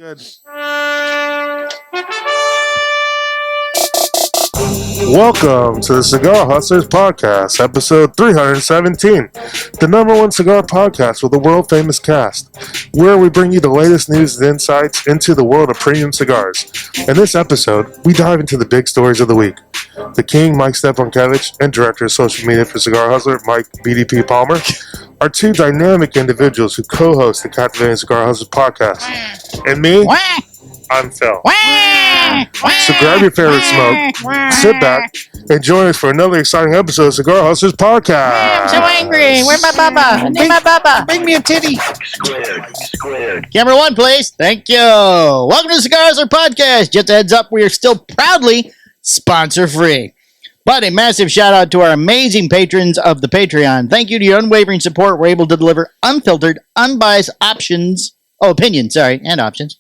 Good. Welcome to the Cigar Hustlers Podcast, episode 317, the number one cigar podcast with a world-famous cast, where we bring you the latest news and insights into the world of premium cigars. In this episode, we dive into the big stories of the week. The King, Mike Stepankevich, and Director of Social Media for Cigar Hustler, Mike BDP Palmer, are two dynamic individuals who co-host the Captivating Cigar Hustlers Podcast. And me, I'm Phil. So grab your favorite smoke, sit back, and join us for another exciting episode of Cigar Hustlers Podcast. I'm so angry. Where's my baba? I need my baba. Bring me a titty. Squared. Camera one, please. Thank you. Welcome to the Cigar Hustler Podcast. Just a heads up, we are still proudly sponsor-free. But a massive shout-out to our amazing patrons of the Patreon. Thank you to your unwavering support. We're able to deliver unfiltered, unbiased options, and options,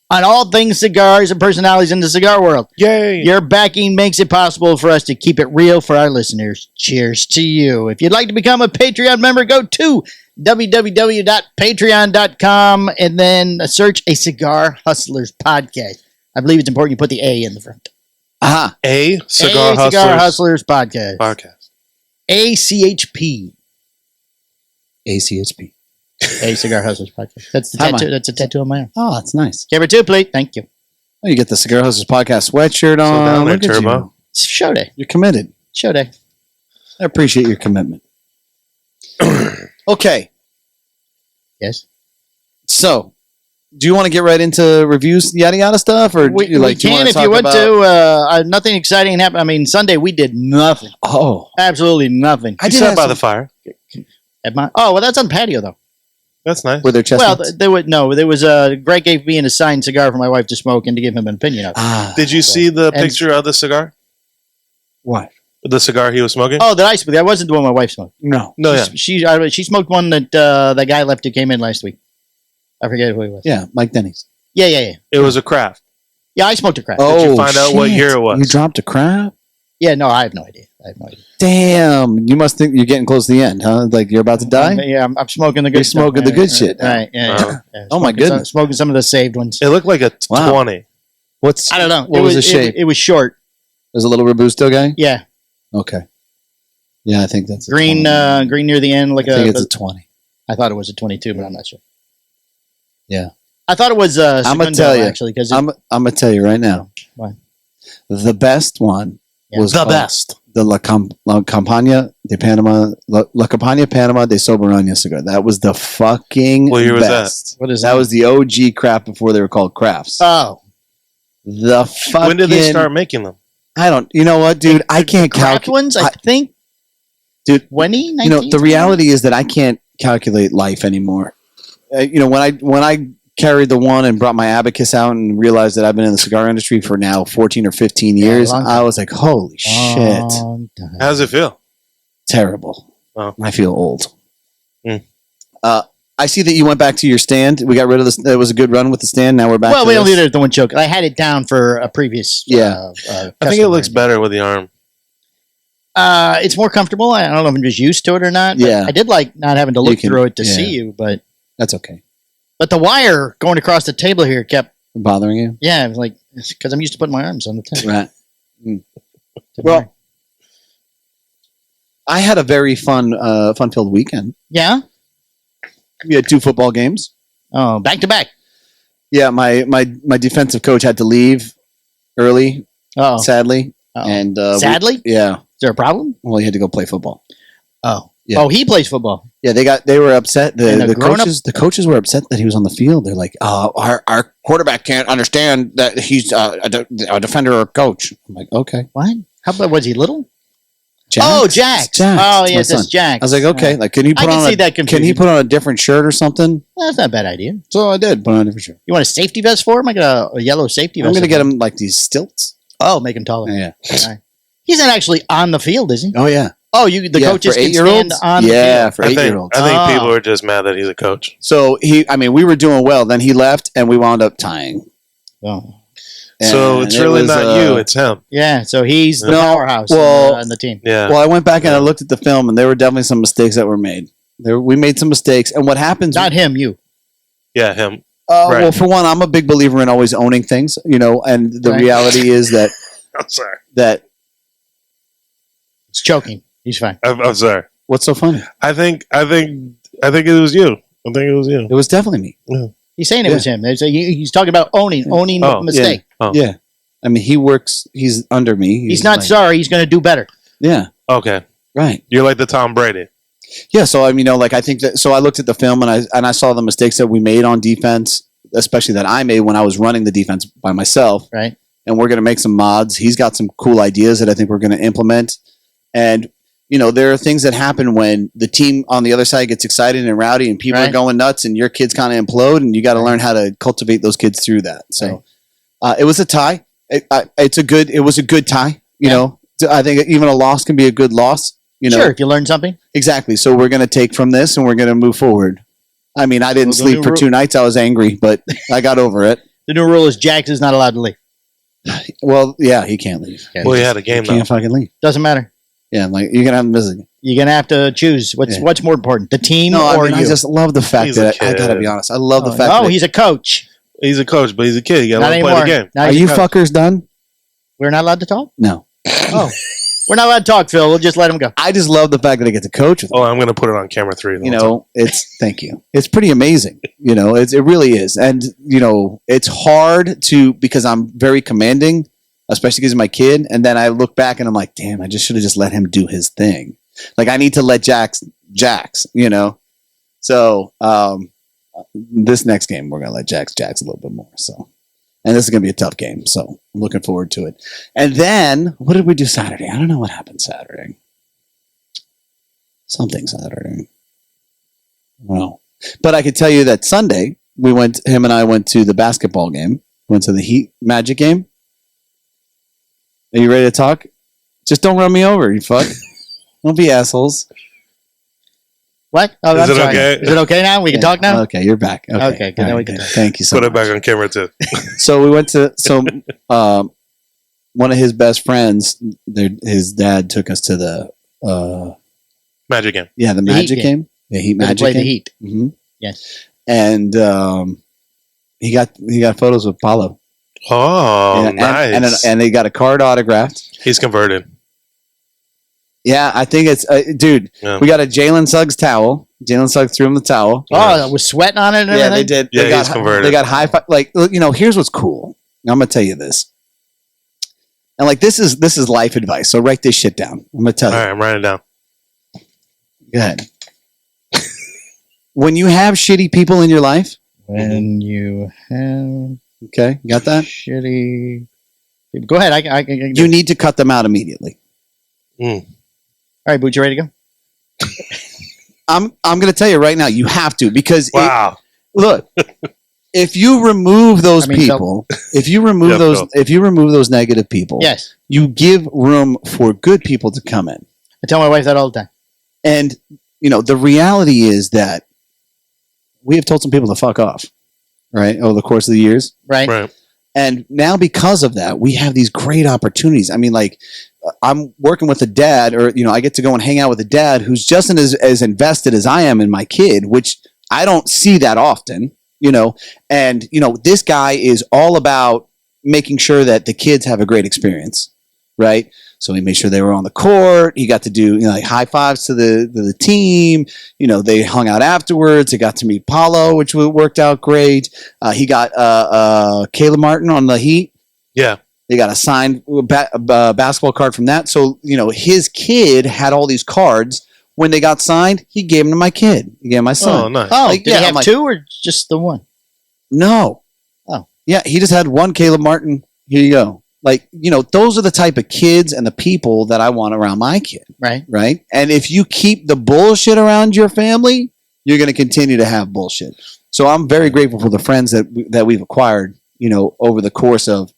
on all things cigars and personalities in the cigar world. Yay! Your backing makes it possible for us to keep it real for our listeners. Cheers to you. If you'd like to become a Patreon member, go to www.patreon.com and then search a Cigar Hustlers Podcast. I believe it's important you put the A in the front. A Cigar Hustlers Podcast. ACHP. ACHP. A Cigar Hustlers Podcast. That's the tattoo. That's a tattoo on my arm. Oh, that's nice. Camera two, please. Thank you. Oh, you get the Cigar Hustlers Podcast sweatshirt on. down there, Look at Turbo. you. It's show day. You're committed. Show day. I appreciate your commitment. Okay. Yes. So, do you want to get right into reviews, yada yada stuff, or We do you can if talk you want about... to. Nothing exciting happened. I mean, Sunday we did nothing. Oh, Absolutely nothing. I I did sat have by some- the fire. Well, that's on the patio though. That's nice. Were there chestnuts? There was Greg gave me an assigned cigar for my wife to smoke and to give him an opinion of. Did you see the And- picture of the cigar? What? The cigar he was smoking? Oh, that I smoked. That wasn't the one my wife smoked. No. No, yeah. She smoked one that that guy left who came in last week. I forget who he was. Yeah, Mike Denny's. Yeah. It was a craft. Yeah, I smoked a crack. Oh, Did you find out what shit. year it was? You dropped a crap? Yeah, no, I have no idea. Damn. You must think you're getting close to the end, huh? Like you're about to die? I'm smoking the good You're stuff. smoking the good shit. Right. Yeah. Oh, my goodness. Smoking some of the saved ones. It looked like a Wow. 20. What's I don't know. What was the shape? It was short. There's a little Robusto guy? Yeah. Okay. Yeah, I think that's a Green 20. green near the end. I think it's a 20. I thought it was a 22, but I'm not sure. Yeah. I thought it was I'm gonna Segundo, tell you. actually, because I'm gonna tell you right now. Why? The best one was The called best. the La Campana de Panama, La Campana Panama de Soberania cigar. That was the fucking What year was that? best. what is That was the OG craft before they were called crafts. Oh, The fucking. When did they start making them? I don't. You know what, dude? I can't craft calculate. ones. I think. Dude, 20, 19, you know, the reality is that I can't calculate life anymore. When I carried the one and brought my abacus out and realized that I've been in the cigar industry for now 14 or 15 years, long time. I was like, holy shit. Long time. How does it feel? Terrible. Oh. I feel old. Mm. I see that you went back to your stand. We got rid of this. It was a good run with the stand. Now we're back Well, to we only this. did the one choke. I had it down for a previous. Yeah. I think it looks better with the arm. It's more comfortable. I don't know if I'm just used to it or not. But Yeah. I did like not having to look can- through it to yeah. see you, but That's okay. the wire going across the table here kept. Bothering you? Yeah, it was like because I'm used to putting my arms on the table. Right. Well, I had a very fun-filled weekend. Yeah. We had 2 football games. Oh, back to back. Yeah, my defensive coach had to leave early, Oh, sadly. oh. And Sadly, yeah. is there a problem? Well, he had to go play football. Oh, Yeah. Oh, he plays football. Yeah, they were upset. And a The grown-up- coaches were upset that he was on the field. They're like, our quarterback can't understand that he's a defender or a coach. I'm like, okay. What? How about was he little? Jax. Oh, Jax. Jax. Oh, It's my yes, son. that's Jax. I was like, okay. Right. Like, can he I put can on see that can confusion. he put on a different shirt or something? Well, that's not a bad idea. So I did put on a different shirt. You want a safety vest for him? I got a yellow safety vest. I'm gonna get him like these stilts. Oh, make him taller. Yeah. He's not actually on the field, is he? Oh yeah. Oh, the Yeah, coaches for can stand 8-year-olds? on the Yeah, field. for I think 8-year-olds. I think people are just mad that he's a coach. So we were doing well. Then he left, and we wound up tying. Oh. So And it's it really was, not you, it's him. Yeah, so he's the No, powerhouse well- on the team. Yeah. Well, I went back and I looked at the film, and there were definitely some mistakes that were made. We made some mistakes, and what happens? Not him, you. Yeah, him. Right. Well, for one, I'm a big believer in always owning things, and the reality is that I'm sorry. It's choking. He's fine. I'm sorry. What's so funny? I think it was you. I think it was you. It was definitely me. Yeah. He's saying it was him. He's talking about owning Oh, mistake. Oh. Yeah. I mean, he's under me. He's not sorry. He's going to do better. Yeah. Okay. Right. You're like the Tom Brady. Yeah. So, I mean, I think that, so I looked at the film and I saw the mistakes that we made on defense, especially that I made when I was running the defense by myself. Right. And we're going to make some mods. He's got some cool ideas that I think we're going to implement. And, there are things that happen when the team on the other side gets excited and rowdy and people are going nuts and your kids kind of implode, and you got to learn how to cultivate those kids through that. So it was a tie. It was a good tie. I think even a loss can be a good loss. Sure, if you learn something. Exactly. So we're going to take from this and we're going to move forward. I mean, I didn't sleep for 2 nights. I was angry, but I got over it. The new rule is Jax is not allowed to leave. Well, yeah, he can't leave. Well, he had a game He can't fucking leave. Doesn't matter. Yeah, like you're gonna have to miss it. You're gonna have to choose what's more important, the team or I you. just love the fact that I gotta be honest. I love the fact that he's a coach. He's a coach, but he's a kid. You Not gotta let him play the game. Now Are he's you a coach. fuckers done? We're not allowed to talk? No. Oh. We're not allowed to talk, Phil. We'll just let him go. I just love the fact that I get to coach with him. Oh, I'm gonna put it on camera 3. Thank you. It's pretty amazing. It really is. And it's hard because I'm very commanding, especially because he's my kid. And then I look back and I'm like, damn, I just should have just let him do his thing. Like I need to let Jax. So this next game we're gonna let Jax a little bit more. So, and this is gonna be a tough game. So I'm looking forward to it. And then what did we do Saturday? I don't know what happened Saturday. Something Saturday. Well, but I could tell you that Sunday him and I went to the basketball game. Went to the Heat Magic game. Are you ready to talk? Just don't run me over, you fuck. Don't be assholes. What? Oh, Is I'm it sorry. okay? Is it okay now? We can talk now? Okay, you're back. Okay, good. All Now we right, can good. talk. Thank you so Put it much. back on camera too. So we went to one of his best friends, his dad took us to the Magic game. Yeah, the Magic game. The Heat Magic play game. the Heat. Mm-hmm. Yes. And he got photos with Paulo. Oh, nice. And they got a card autographed. He's converted. Yeah, I think it's dude. Yeah. We got a Jalen Suggs towel. Jalen Suggs threw him the towel. Oh, it was sweating on it and everything? Yeah, they did. Yeah, they got, he's converted. They got high five. Like, here's what's cool. I'm gonna tell you this. And like this is life advice. So write this shit down. I'm gonna tell you. All right, I'm writing it down. Go ahead. When you have shitty people in your life, When you have okay, you got that? shitty... Go ahead. I can You need to cut them out immediately. All right, Boots, you ready to go? I'm going to tell you right now, you have to, because Wow. look, if you remove those people, if you remove those negative people, Yes. you give room for good people to come in. I tell my wife that all the time. And the reality is that we have told some people to fuck off, right, over the course of the years. Right. And now because of that, we have these great opportunities. I mean, like, I'm working with a dad, or, I get to go and hang out with a dad who's just as invested as I am in my kid, which I don't see that often, and, this guy is all about making sure that the kids have a great experience. Right. So he made sure they were on the court. He got to do like high fives to the team. They hung out afterwards. They got to meet Paulo, which worked out great. He got Caleb Martin on the Heat. Yeah. They got a signed basketball card from that. So, his kid had all these cards. When they got signed, he gave them to my kid. He gave my son. Oh, nice. Oh, did he have two or just the one? No. Oh. Yeah, he just had one Caleb Martin. Here you go. Like, those are the type of kids and the people that I want around my kid. Right. Right. And if you keep the bullshit around your family, you're going to continue to have bullshit. So I'm very grateful for the friends that we've acquired, over the course of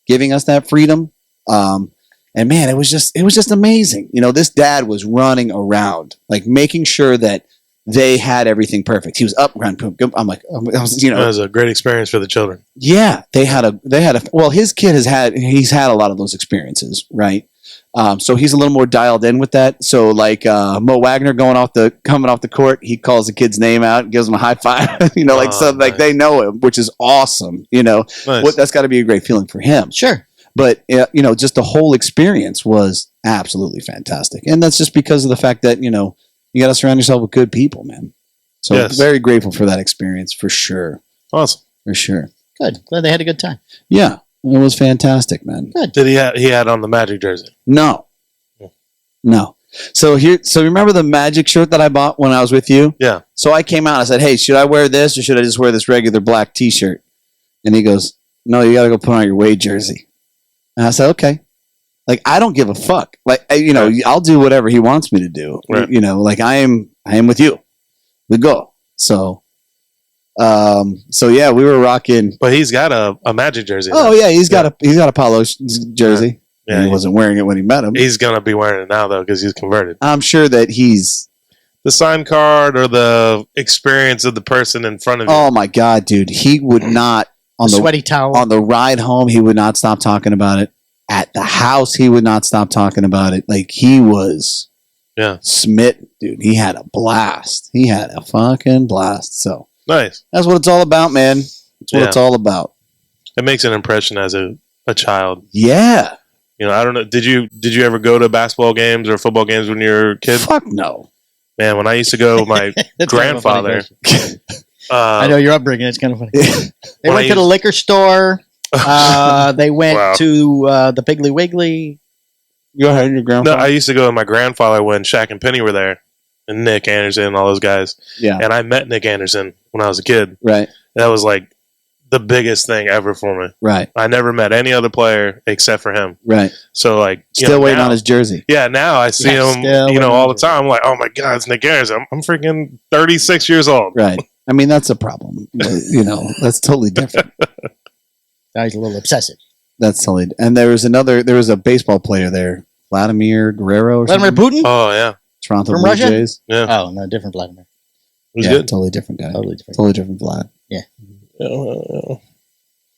giving us that freedom. And man, it was just amazing. This dad was running around, like making sure that they had everything perfect. He was up, around. I'm like, it was a great experience for the children. Yeah, well, his kid he's had a lot of those experiences, right? So he's a little more dialed in with that. So like Mo Wagner coming off the court, he calls the kid's name out, gives him a high five. Like something nice. like they know him, which is awesome. Nice. That's got to be a great feeling for him. Sure. But just the whole experience was absolutely fantastic, and that's just because of the fact that you got to surround yourself with good people, man. So Yes. very grateful for that experience for sure. Awesome. For sure. Good. Glad they had a good time. Yeah, it was fantastic, man. Good. Did he had on the Magic jersey? No. So remember the Magic shirt that I bought when I was with you? Yeah. So I came out and I said, "Hey, should I wear this or should I just wear this regular black T-shirt?" And he goes, "No, you got to go put on your Wade jersey." And I said, "Okay." Like I don't give a fuck. Like I'll do whatever he wants me to do. Right. Like I am with you. We go. So yeah, we were rocking. But he's got a Magic jersey. Oh yeah, he's got a Palo jersey. Yeah, he wasn't wearing it when he met him. He's gonna be wearing it now though because he's converted. I'm sure that he's The sign card or the experience of the person in front of you. Oh my god, dude, he would not on the sweaty towel. on the ride home. He would not stop talking about it. At the house, he would not stop talking about it. Like he was, smitten, dude. He had a blast. He had a fucking blast. So Nice. that's what it's all about, man. That's what it's all about. It makes an impression as a child. Yeah. I don't know. Did you ever go to basketball games or football games when you were a kid? Fuck no. Man, when I used to go with my That's kind of a funny grandfather. question. I know your upbringing. It's kind of funny. They When went I to the used- liquor store. They went Wow. to the Piggly Wiggly. Go ahead, your No, grandfather. I used to go with my grandfather when Shaq and Penny were there, and Nick Anderson and all those guys. Yeah. And I met Nick Anderson when I was a kid. Right. That was like the biggest thing ever for me. Right. I never met any other player except for him. Right. So like, Still waiting now- on his jersey. Yeah, now I see Yeah, him, still waiting all on the his time. I'm like, oh my god, it's Nick Anderson. I'm freaking 36 years old. Right. I mean, that's a problem. That's totally different. Now he's a little obsessive. That's totally. And there was a baseball player there, Vladimir Guerrero or Vladimir something. Putin? Oh yeah, Toronto From Blue Russia? Jays. yeah, Oh, no, different Vladimir. it was Yeah, good. totally different guy. Totally different. Totally different Vlad. Yeah. I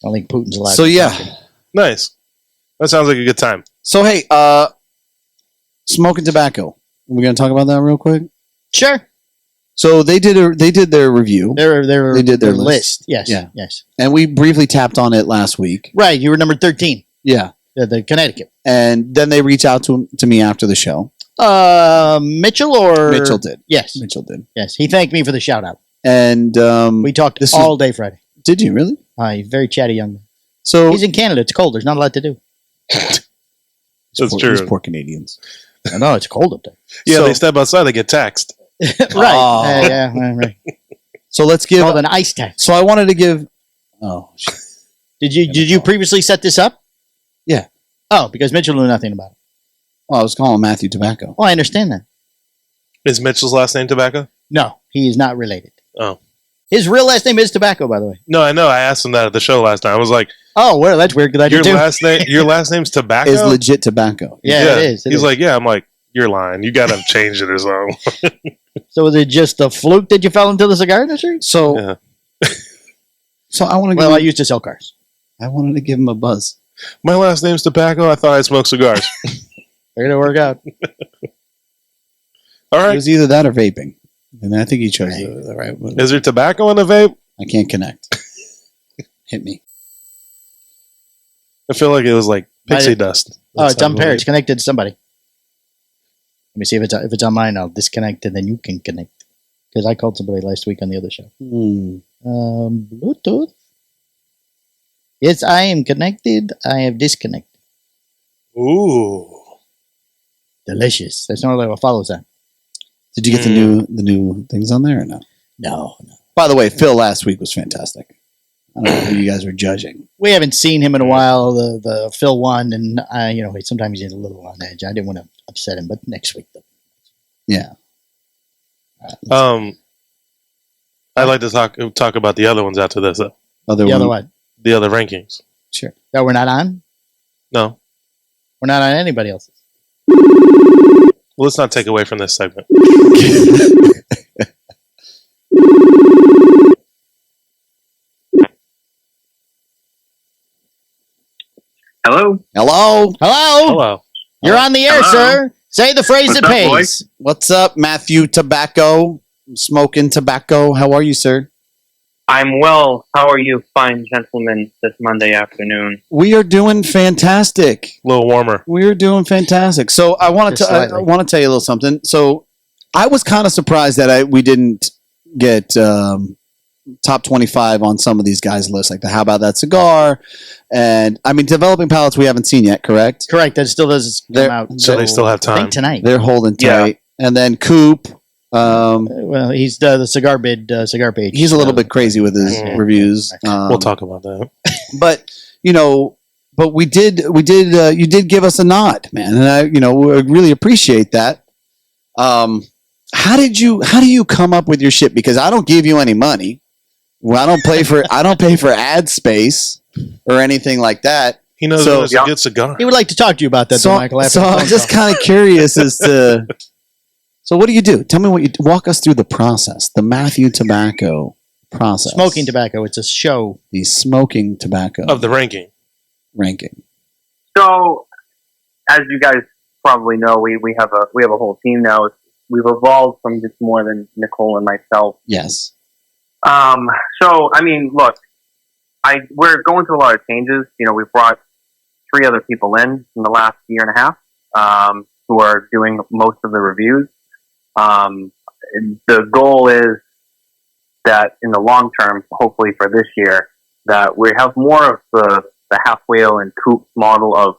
don't think Putin's allowed. So to yeah. talk. Nice. That sounds like a good time. So hey, smoking tobacco. We're gonna talk about that real quick. Sure. So they did their review, They did their their list. list. Yes. Yeah. Yes. and we briefly tapped on it last week. Right. You were number 13. Yeah, The Connecticut. and then they reached out to me after the show. Mitchell or Mitchell did. Yes. Mitchell did. Yes. He thanked me for the shout out. And We talked This all day Friday. did you really? He's a very chatty young man. So He's in Canada. It's cold. There's not a lot to do. That's true. These poor Canadians. I know it's cold up there. Yeah, So- they step outside, they get taxed. right. Oh. Right. So let's It's give. called an ice tax. So I wanted to give. Oh, shit. Did you previously set this up? Yeah. Oh, because Mitchell knew nothing about it. Well, I was calling Mathew Tobacco. Oh, I understand that. Is Mitchell's last name Tobacco? No, he is not related. Oh. His real last name is Tobacco, by the way. No, I know. I asked him that at the show last time. I was like, Oh, well, that's weird because I your did too. last name's Tobacco? Is legit tobacco. Yeah, it is. He's like, yeah. I'm like, you're lying. You got to change it or something. So was it just a fluke that you fell into the cigar industry? So, Yeah. so I want to. Well, I used to sell cars. I wanted to give him a buzz. My last name's Tobacco. I thought I smoked cigars. They're gonna work out. All It right. was either that or vaping, and I think he chose the right one. Is there tobacco in the vape? I can't connect. Hit me. I feel like it was like pixie I- dust. Oh, it's That's on how pair. it It's connected to somebody. Let me see if it's on mine. I'll disconnect and then you can connect. Because I called somebody last week on the other show. Bluetooth. Yes, I am connected. I have disconnected. Ooh. Delicious. That's normally what follows that. Did you get the new things on there or no? No. By the way, Phil last week was fantastic. I don't know who you guys were judging. We haven't seen him in a while. The Phil won, and sometimes he's a little on edge. I didn't want to upset him, but next week, though. Yeah. I'd like to talk about the other ones after this, though. Other The one. other one The other rankings. Sure. that we're not on. No. We're not on anybody else's. Well, let's not take away from this segment. Hello? Hello. Hello. Hello. You're on the air, Hello. sir. Say the phrase What's that up, pays. boys? What's up, Mathew Tobacco? Smoking Tobacco. How are you, sir? I'm well. How are you, fine gentlemen, this Monday afternoon? We are doing fantastic. A little warmer. We're doing fantastic. So I want Just to I slightly. want to tell you a little something. So I was kind of surprised that we didn't get top 25 on some of these guys' lists, like the How About That Cigar, and I mean Developing Palates we haven't seen yet, correct? Correct. That still doesn't come They're- out. So they still have I time. think tonight. They're holding Yeah. tight, and then Coop. Well, he's the cigar bid, cigar page. He's a little bit crazy with his Mhm. reviews. We'll talk about that. But we did. You did give us a nod, man, and I really appreciate that. How do you come up with your shit? Because I don't give you any money. Well, I don't pay for ad space or anything like that. He knows So- when it's a good cigar. He would like to talk to you about that, though, Michael. after So the I'm phone just call. kind of curious as to. So what do you do? Tell me walk us through the process, the Mathew Tobacco process. Smoking Tobacco. It's a show. The smoking tobacco Of the ranking. ranking. So, as you guys probably know, we have a whole team now. We've evolved from just more than Nicole and myself. Yes. So I mean, look, we're going through a lot of changes. We've brought 3 other people in the last year and a half, who are doing most of the reviews. The goal is that in the long term, hopefully for this year, that we have more of the Halfwheel and Coupe model of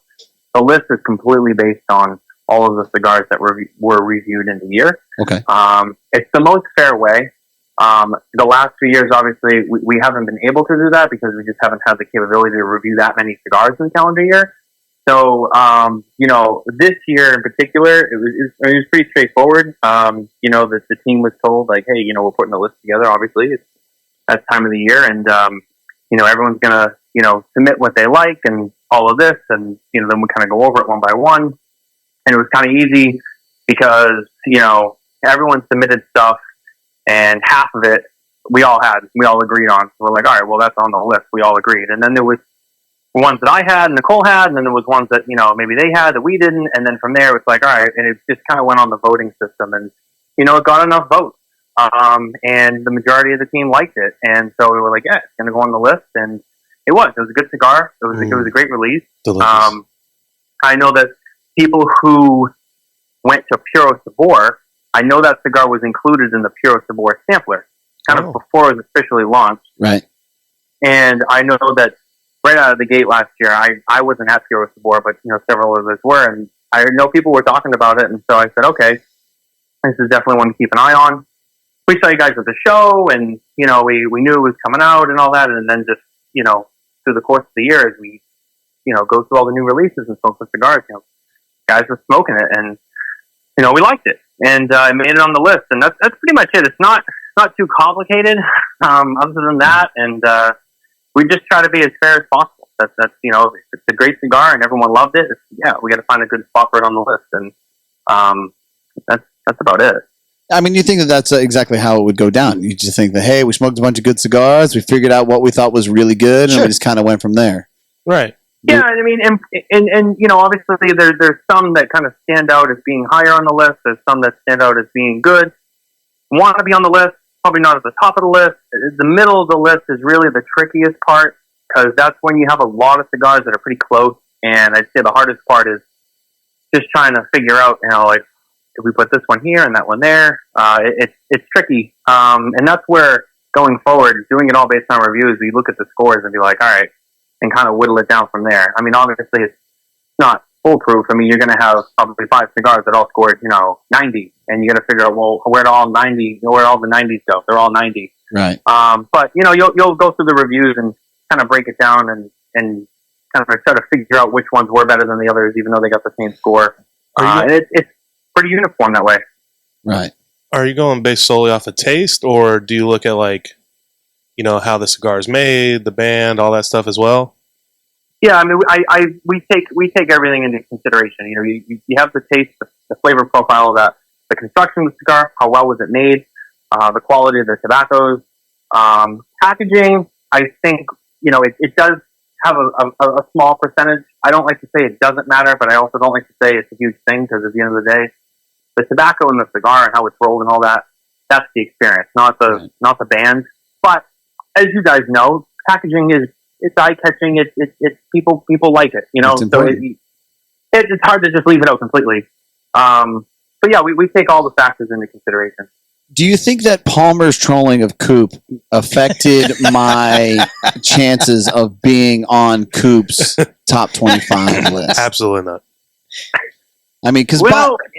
the list is completely based on all of the cigars that were reviewed in the year. Okay. It's the most fair way. The last 2 years, obviously, we haven't been able to do that because we just haven't had the capability to review that many cigars in the calendar year. So, this year in particular, it was pretty straightforward. The team was told, like, hey, we're putting the list together. Obviously, it's that time of the year, and everyone's gonna, submit what they like and all of this, and then we kind of go over it one by one. And it was kind of easy because everyone submitted stuff, and half of it we all agreed on. So we're like, all right, well, that's on the list. We all agreed, and then there was ones that I had and Nicole had, and then there was ones that, maybe they had that we didn't. And then from there, it's like, all right. And it just kind of went on the voting system, and, it got enough votes. And the majority of the team liked it. And so we were like, yeah, it's going to go on the list. And it was a good cigar. It was a great release. Delicious. I know that people who went to Puro Sabor, I know that cigar was included in the Puro Sabor sampler, kind of before it was officially launched. Right. And I know that right out of the gate last year, I wasn't at Puro Sabor, but several of us were, and I know people were talking about it, and so I said, okay, this is definitely one to keep an eye on. We saw you guys at the show, and we knew it was coming out and all that, and then just through the course of the year, as we go through all the new releases and smoke the cigars, guys were smoking it, and we liked it, and I made it on the list, and that's pretty much it. It's not too complicated, other than that, and we just try to be as fair as possible. That's if it's a great cigar and everyone loved it, we got to find a good spot for it on the list, and that's about it. I mean, you think that that's exactly how it would go down. You just think that, hey, we smoked a bunch of good cigars, we figured out what we thought was really good, and we just kind of went from there. Right. Yeah, I mean, and obviously there's some that kind of stand out as being higher on the list. There's some that stand out as being good. Want to be on the list, probably not at the top of the list. The middle of the list is really the trickiest part because that's when you have a lot of cigars that are pretty close. And I'd say the hardest part is just trying to figure out, like, if we put this one here and that one there, it's tricky. And that's where going forward, doing it all based on reviews, we look at the scores and be like, all right, and kind of whittle it down from there. I mean, obviously it's not foolproof. I mean, you're going to have probably 5 cigars that all scored, 90, and you got to figure out, well, where all the 90s go? They're all 90. Right. But you'll go through the reviews and kind of break it down and kind of try to figure out which ones were better than the others, even though they got the same score. And it's pretty uniform that way. Right. Are you going based solely off of taste, or do you look at how the cigar is made, the band, all that stuff as well? Yeah, I mean, we take everything into consideration. You have the taste, the flavor profile of that, the construction of the cigar, how well was it made, the quality of the tobaccos, packaging. I think it does have a small percentage. I don't like to say it doesn't matter, but I also don't like to say it's a huge thing because at the end of the day, the tobacco and the cigar and how it's rolled and all that, that's the experience, not the band. But as you guys know, packaging it's eye catching. It's people like it, you know. So it's hard to just leave it out completely. But yeah, we take all the factors into consideration. Do you think that Palmer's trolling of Coop affected my chances of being on Coop's top 25 list? Absolutely not. I mean, because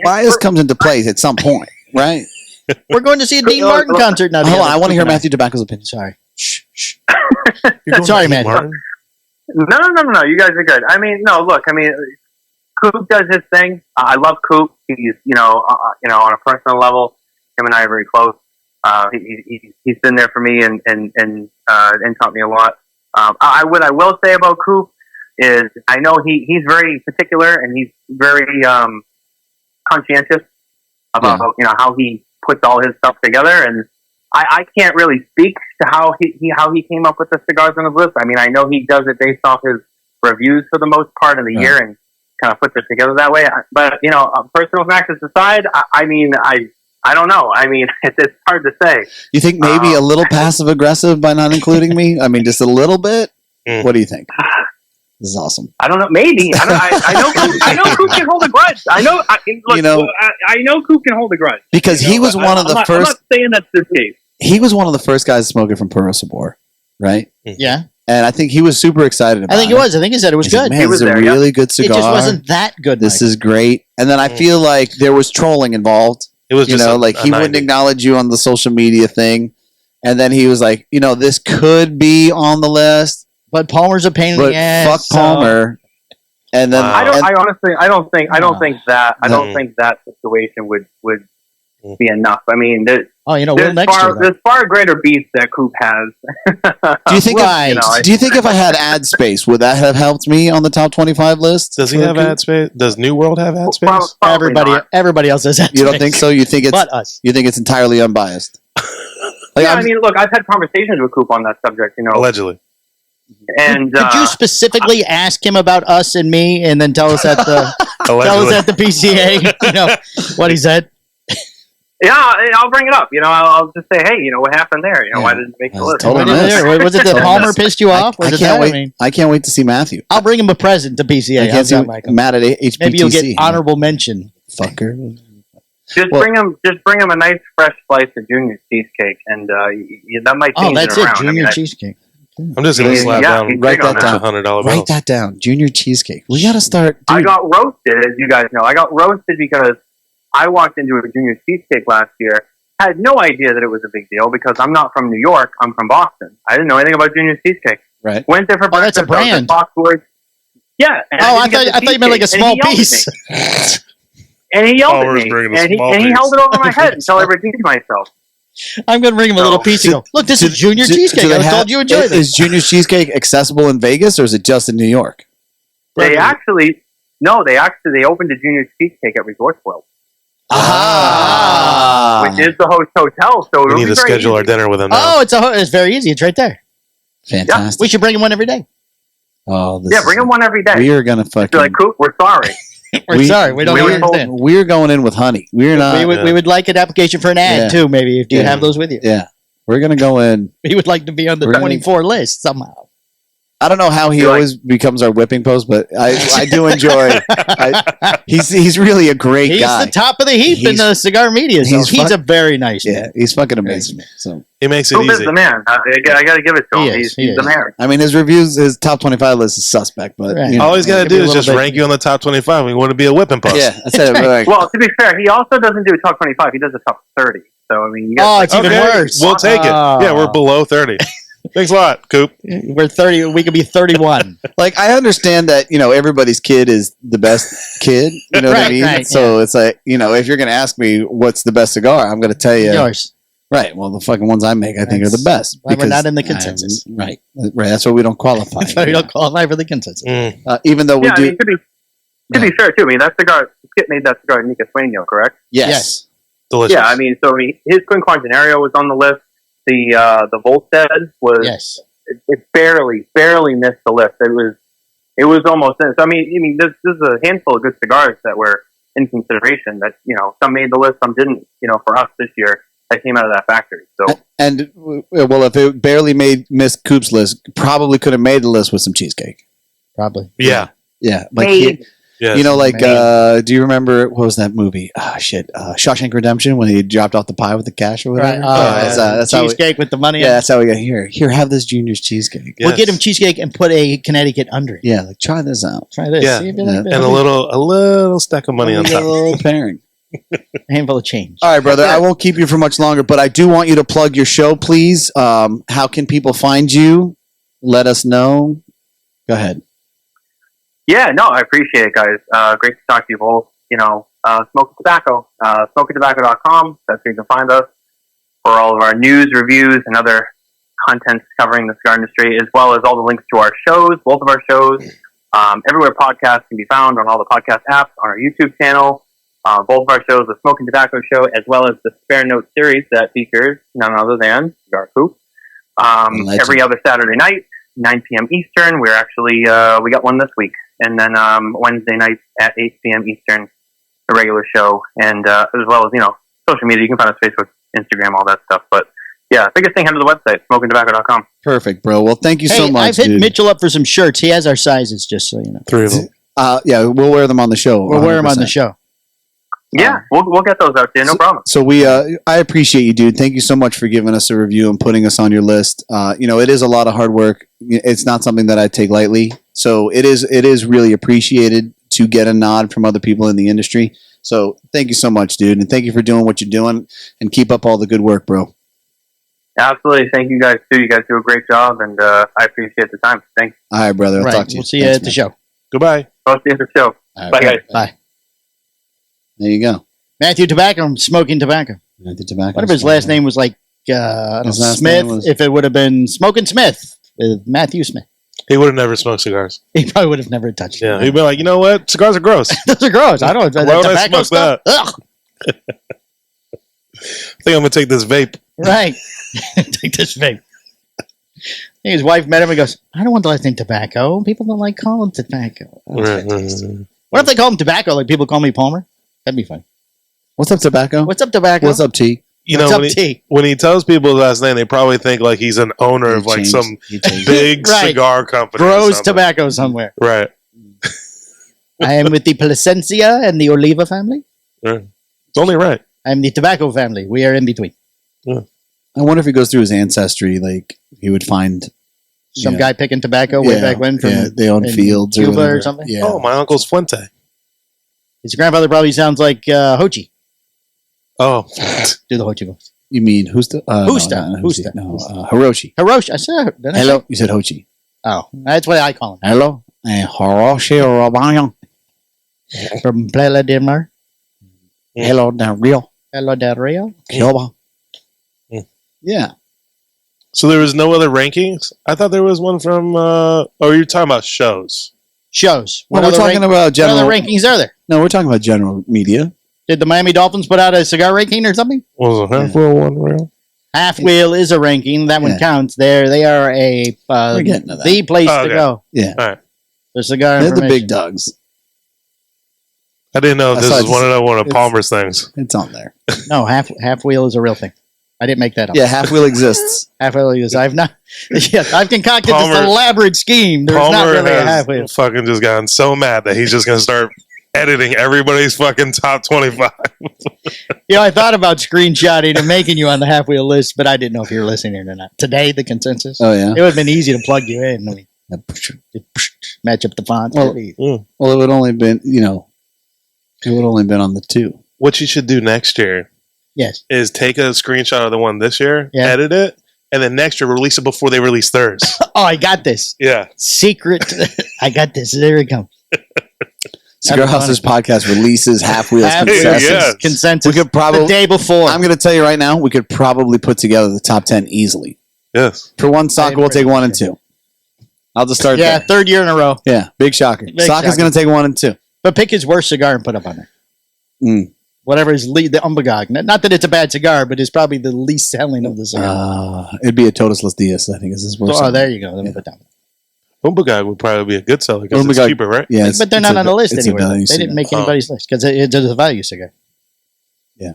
bias comes into play at some point, right? We're going to see a Dean Martin concert now. Hold on, I want to hear Mathew Tobacco's opinion. Sorry. Shh. Sorry, man. No. You guys are good. I mean, no. Look, I mean, Coop does his thing. I love Coop. He's on a personal level, him and I are very close. He's been there for me and taught me a lot. What I will say about Coop is I know he's very particular and he's very conscientious about how he puts all his stuff together, and I can't really speak to how he came up with the cigars on his list. I mean, I know he does it based off his reviews for the most part of the year and kind of puts it together that way. But personal factors aside, I don't know. I mean, it's hard to say. You think maybe a little passive aggressive by not including me? I mean, just a little bit. What do you think? This is awesome. I don't know. Maybe I know Coop can hold a grudge. I know Coop can hold a grudge because he was one of the first. I'm not saying that's the case. He was one of the first guys smoking from Puro Sabor, right? Yeah. And I think he was super excited about it. I think he was. I think he said it was good. Man, it was a really good cigar. It just wasn't that good. This is great. And then I feel like there was trolling involved. It was just he wouldn't acknowledge you on the social media thing. And then he was like, this could be on the list. But Palmer's a pain in the ass. Fuck Palmer. And then I don't think that situation would be enough. I mean, there's far greater beasts that Coop has. Do you think? Do you think if I had ad space, would that have helped me on the top 25 list? Does he have ad space? Does New World have ad space? Everybody else has ad space. You don't think so? You think it's but us? You think it's entirely unbiased? I mean, look, I've had conversations with Coop on that subject. Allegedly. And could you specifically ask him about us and me, and then tell us at the PCA, what he said? Yeah, I'll bring it up. I'll just say, hey, what happened there? Why didn't it make the list? Totally was it that Palmer pissed you off? I can't wait to see Mathew. I'll bring him a present to PCA. I can't see Matt at HBTC. Maybe you'll get honorable mention. Fucker. Just bring him a nice fresh slice of Junior cheesecake, and that might change it around. That's it, Junior cheesecake. I'm just going to slap down. Write that down. $100 bill. Write that down. Junior cheesecake. We got to start. Dude. I got roasted, as you guys know. I got roasted because I walked into a Junior cheesecake last year. I had no idea that it was a big deal because I'm not from New York. I'm from Boston. I didn't know anything about Junior cheesecake. Right. Went there for breakfast. That's a brand. Yeah. I thought you meant like a small piece. And he yelled at me. And he held it over my head until I redeemed myself. I'm going to bring him a little piece and go, look, this is Junior Cheesecake. I told you enjoy this. Is Junior Cheesecake accessible in Vegas or is it just in New York? They opened a Junior Cheesecake at Resorts World. Which is the host hotel. So we need to schedule our dinner with him Oh, now. it's very easy. It's right there. Fantastic. We should bring him one every day. Oh, bring him one every day. We are going to fucking... You're like, Coop, we're sorry. We're sorry. We don't understand. We're going in with honey. We're not. We would like an application for an ad too. Maybe do you have those with you? Yeah, we're gonna go in. He would like to be on the 24 list somehow. I don't know how he always becomes our whipping post, but I do enjoy. He's really a great guy. He's the top of the heap in the cigar media. So he's a very nice man. Yeah, he's fucking amazing. So he makes it easy. He's the man. I got to give it to him. He's the man. I mean, his reviews, his top 25 list is suspect, but all he's got to do is just rank you on the top 25. We want to be a whipping post. Yeah, that's it. Well, to be fair, he also doesn't do a top 25. He does a top 30. So I mean, it's even worse. We'll take it. Yeah, we're below 30. Thanks a lot, Coop. We're 30. We could be 31. Like, I understand that, everybody's kid is the best kid. You know what I mean? Right, so it's like, if you're going to ask me what's the best cigar, I'm going to tell you. Yours. Right. Well, the fucking ones I make, I think are the best. Why we're not in the consensus. Right. That's why we don't qualify. That's why we don't qualify for the consensus. Even though we do. I mean, to be fair, too, I mean, that cigar, Skip made that cigar Nica Sueño, correct? Yes. Delicious. Yeah, I mean, his Quinquagenario was on the list. The Volstead was it barely missed the list. It was almost in. So I mean, this is a handful of good cigars that were in consideration. That some made the list, some didn't. For us this year, that came out of that factory. So if it barely missed Coop's list, probably could have made the list with some cheesecake. Probably. Yeah. Like Yes. do you remember what was that movie? Shawshank Redemption, when he dropped off the pie with the cash or whatever. Right. That's how cheesecake with the money. Yeah, that's how we got here. Here, have this Junior's cheesecake. Yes. We'll get him cheesecake and put a Connecticut under it. Yeah, like try this out. Try this. Yeah. See if you like And this. a little stack of money on A top. little pairing. A handful of change. All right, brother. I won't keep you for much longer, but I do want you to plug your show, please. How can people find you? Let us know. Go ahead. yeah, no, I appreciate it, guys. Great to talk to you both. Smokin Tobacco, SmokinTobacco.com. That's where you can find us for all of our news, reviews, and other content covering the cigar industry, as well as all the links to our shows, both of our shows. Everywhere podcasts can be found, on all the podcast apps, on our YouTube channel. Both of our shows, the Smokin Tobacco Show, as well as the Spare Note series that features none other than Cigar Coop. Every other Saturday night, 9 p.m. Eastern. We're actually, we got one this week. And then Wednesday nights at 8 p.m. Eastern, the regular show. And as well as, social media. You can find us Facebook, Instagram, all that stuff. But yeah, biggest thing, head to the website, SmokinTobacco.com. Perfect, bro. Well, thank you so much, I've hit dude. Mitchell up for some shirts. He has our sizes, just so you know. 3 of them. Yeah, we'll wear them on the show. We'll wear them on the 100%. show. Yeah, we'll get those out there. No problem. So I appreciate you, dude. Thank you so much for giving us a review and putting us on your list. It is a lot of hard work. It's not something that I take lightly. So it is really appreciated to get a nod from other people in the industry. So thank you so much, dude. And thank you for doing what you're doing, and keep up all the good work, bro. Absolutely. Thank you guys, too. You guys do a great job, and I appreciate the time. Thanks. All right, brother. I'll talk to you. We'll see you at the show. Goodbye. I'll see you at the show. All right, Bye, guys. Bye. There you go. Mathew Tobacco, Smokin Tobacco. The tobacco. What if his last name was like I don't His know, last Smith? name was- If it would have been Smokin Smith with Mathew Smith, He would have never smoked cigars. he probably would have never touched Yeah, it. he'd be like, you know what? Cigars are gross. Those are gross. I don't. Why would I tobacco smoke stuff. Ugh. I think I'm gonna take this vape. Right. Take this vape. His wife met him and goes, I don't want the last name Tobacco. People don't like calling tobacco. Oh, that's fantastic. What if they call him Tobacco like people call me Palmer? That'd be fun. What's up, tobacco? What's up, Tobacco? What's up, T? You What's know, up, T? when he tells people his last name, they probably think like he's an owner of like some big Right. cigar company. or Grows something. tobacco somewhere. Right. I am with the Placencia and the Oliva family. Right. It's only right. I'm the tobacco family. We are in between. I wonder if he goes through his ancestry, like he would find Some guy picking tobacco way back when from they own in fields Cuba or, whatever. or something. Yeah. Oh, my uncle's Fuente. His grandfather probably sounds like Hochi. Oh. Do the Hochi voice. You mean Husta? Husta. No, Hiroshi. Hiroshi. I said. Didn't I Hello. say? You said Hochi. Oh, that's what I call him. Hello. Hiroshi Rabayan. From Playa del Mar. Hello, Del Rio. Hello, Del Rio. Cuba. Mm. Yeah. So there was no other rankings? I thought there was one from you're talking about shows. Shows. Well, we're talking about What general. other rankings are there? No, we're talking about general media. Did the Miami Dolphins put out a cigar ranking or something? Was it Halfwheel one real? Halfwheel is a ranking. That one Yeah. counts. They are a We're getting to that. the place Oh, to okay. go. Yeah. All right. The cigar They're the information. big dogs. I didn't know if this That's was why one of it's- Palmer's things. It's on there. No, Halfwheel is a real thing. I didn't make that up. Yeah, Halfwheel exists. Halfwheel is. I've not. Yes, I've concocted Palmer- this elaborate scheme. There's not Palmer really a has halfwheel. fucking just gotten so mad that he's just going to start editing everybody's fucking top 25. I thought about screenshotting and making you on the halfwheel list, but I didn't know if you were listening or not. Today, the consensus. Oh yeah. It would have been easy to plug you in. I mean, match up the fonts. Well, Easy. Well, it would only been it would only been on the 2. What you should do next year Yes. is take a screenshot of the one this year, Yeah. edit it, and then next year release it before they release theirs. Oh, I got this. Yeah. Secret. I got this. There it comes. Cigar Hustlers podcast releases Halfwheel's Halfwheel's consensus. Yeah. Consensus. We could probably. the day before. I'm going to tell you right now, we could probably put together the top 10 easily. Yes. For one, Sokka will take 1 and 2. I'll just start yeah, there. third year in a row. Yeah, big shocker. Big Sokka's shocker. going to take 1 and 2. But pick his worst cigar and put up on there. Whatever is the Umbagog. Not that it's a bad cigar, but it's probably the least selling of the cigar. It'd be a Todos Los Dias, I think, is his worst. Oh, there you go. Let me put down. Umbagog would probably be a good seller because it's cheaper, right? Yeah, but they're not on the list anywhere. They cigar. didn't make anybody's list because it's a value cigar. Yeah.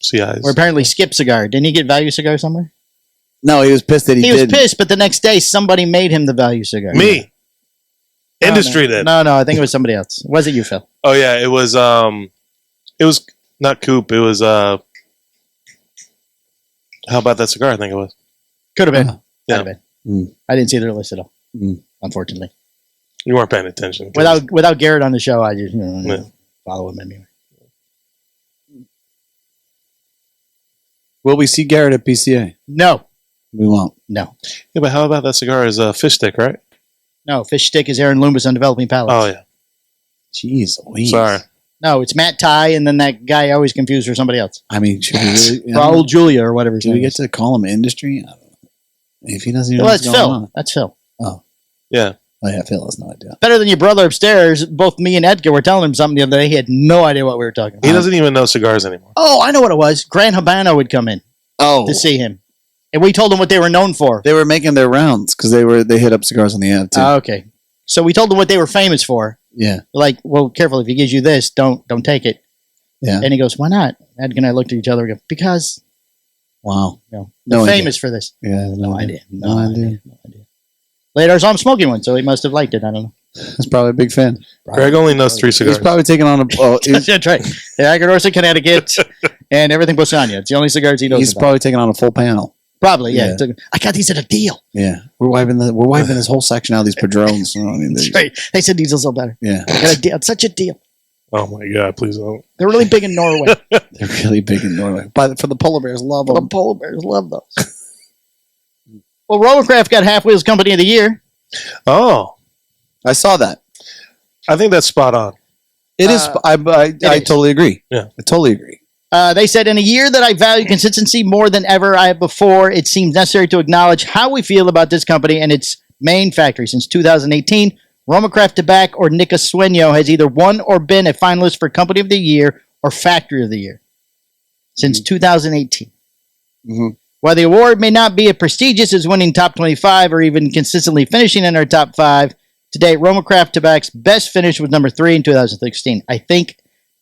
CIs. Or apparently Skip Cigar. Didn't he get value cigar somewhere? No, he was pissed that he was didn't. pissed, but the next day somebody made him the value cigar. Me. Industry did. No, I think it was somebody else. Was it you, Phil? Oh yeah, it was not Coop, it was how about that cigar, I think it was. Could have been. Yeah. Could have been. I didn't see their list at all. Unfortunately. You weren't paying attention. Without Garrett on the show, I just Yeah. follow him anyway. Will we see Garrett at PCA? No. We won't. No. Yeah, but how about that cigar is a fish stick, right? No, Fish Stick is Aaron Loomis on Developing Palates. Oh yeah. Jeez Louise. Sorry. No, it's Matt Ty and then that guy I always confuse for somebody else. I mean, should we really, Raul Julia or whatever. Should we get to call him industry? I don't know. If he doesn't even know Well, what's that's going Phil. on. That's Phil. Yeah. Oh, yeah, Phil has no idea. Better than your brother upstairs. Both me and Edgar were telling him something the other day. He had no idea what we were talking about. He doesn't even know cigars anymore. Oh, I know what it was. Grant Habano would come in Oh, to see him. And we told him what they were known for. they were making their rounds because they hit up Cigars on the Ave too. Okay. So we told him what they were famous for. Yeah. Like, well, careful. If he gives you this, don't take it. Yeah. And he goes, why not? Edgar and I looked at each other and go, because Wow. they're No idea. famous for this. Yeah. No idea. No idea. Later, I saw him smoking one, so he must have liked it. I don't know. He's probably a big fan. Greg only knows 3 cigars. He's probably taking on a. Oh, That's right. The Agadorsa, Connecticut, and everything Bosania. It's the only cigars he knows he's about. probably taking on a full panel. Probably, yeah. Yeah. I got these at a deal. Yeah, we're wiping this whole section out of these Padrones. I mean, That's right. They said these will sell better. Yeah, I got a deal. It's such a deal. Oh my god, please don't. They're really big in Norway. they're really big in Norway. For the polar bears, love The them. polar bears love those. Well, Roma Craft got Halfwheel's Company of the Year. Oh. I saw that. I think that's spot on. It is. I is. totally agree. Yeah, I totally agree. They said, in a year that I value consistency more than ever I have before, it seems necessary to acknowledge how we feel about this company and its main factory. Since 2018, Roma Craft Tobac or Nica Sueño has either won or been a finalist for Company of the Year or Factory of the Year. Since 2018. Mm-hmm. While the award may not be as prestigious as winning top 25 or even consistently finishing in our top 5, to date, Roma Craft Tobac's best finish was number 3 in 2016. I think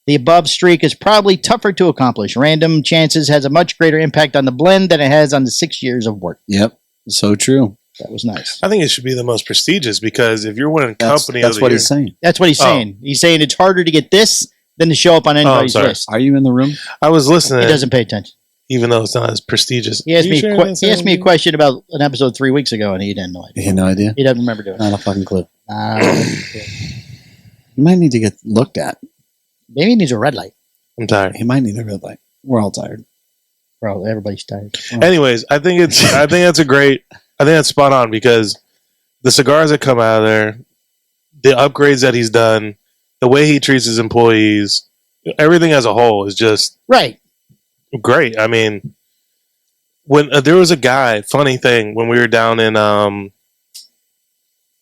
the above streak is probably tougher to accomplish. Random chances has a much greater impact on the blend than it has on the 6 years of work. Yep. So true. That was nice. I think it should be the most prestigious because if you're winning That's company of what the year, he's saying. That's what he's saying. He's saying it's harder to get this than to show up on anybody's sorry. list. Are you in the room? I was listening, He doesn't pay attention. even though it's not as prestigious. He asked Are me. you sure He asked me a question about an episode 3 weeks ago, and he had no idea. You had no idea. He doesn't remember doing it. Not a fucking clue. Maybe You might need to get looked at. he needs a red light. I'm tired. He might need a red light. We're all tired. Bro, everybody's tired. Anyways, I think that's spot on because the cigars that come out of there, the upgrades that he's done, the way he treats his employees, everything as a whole is just Right. great. I mean, when there was a guy, funny thing, when we were down in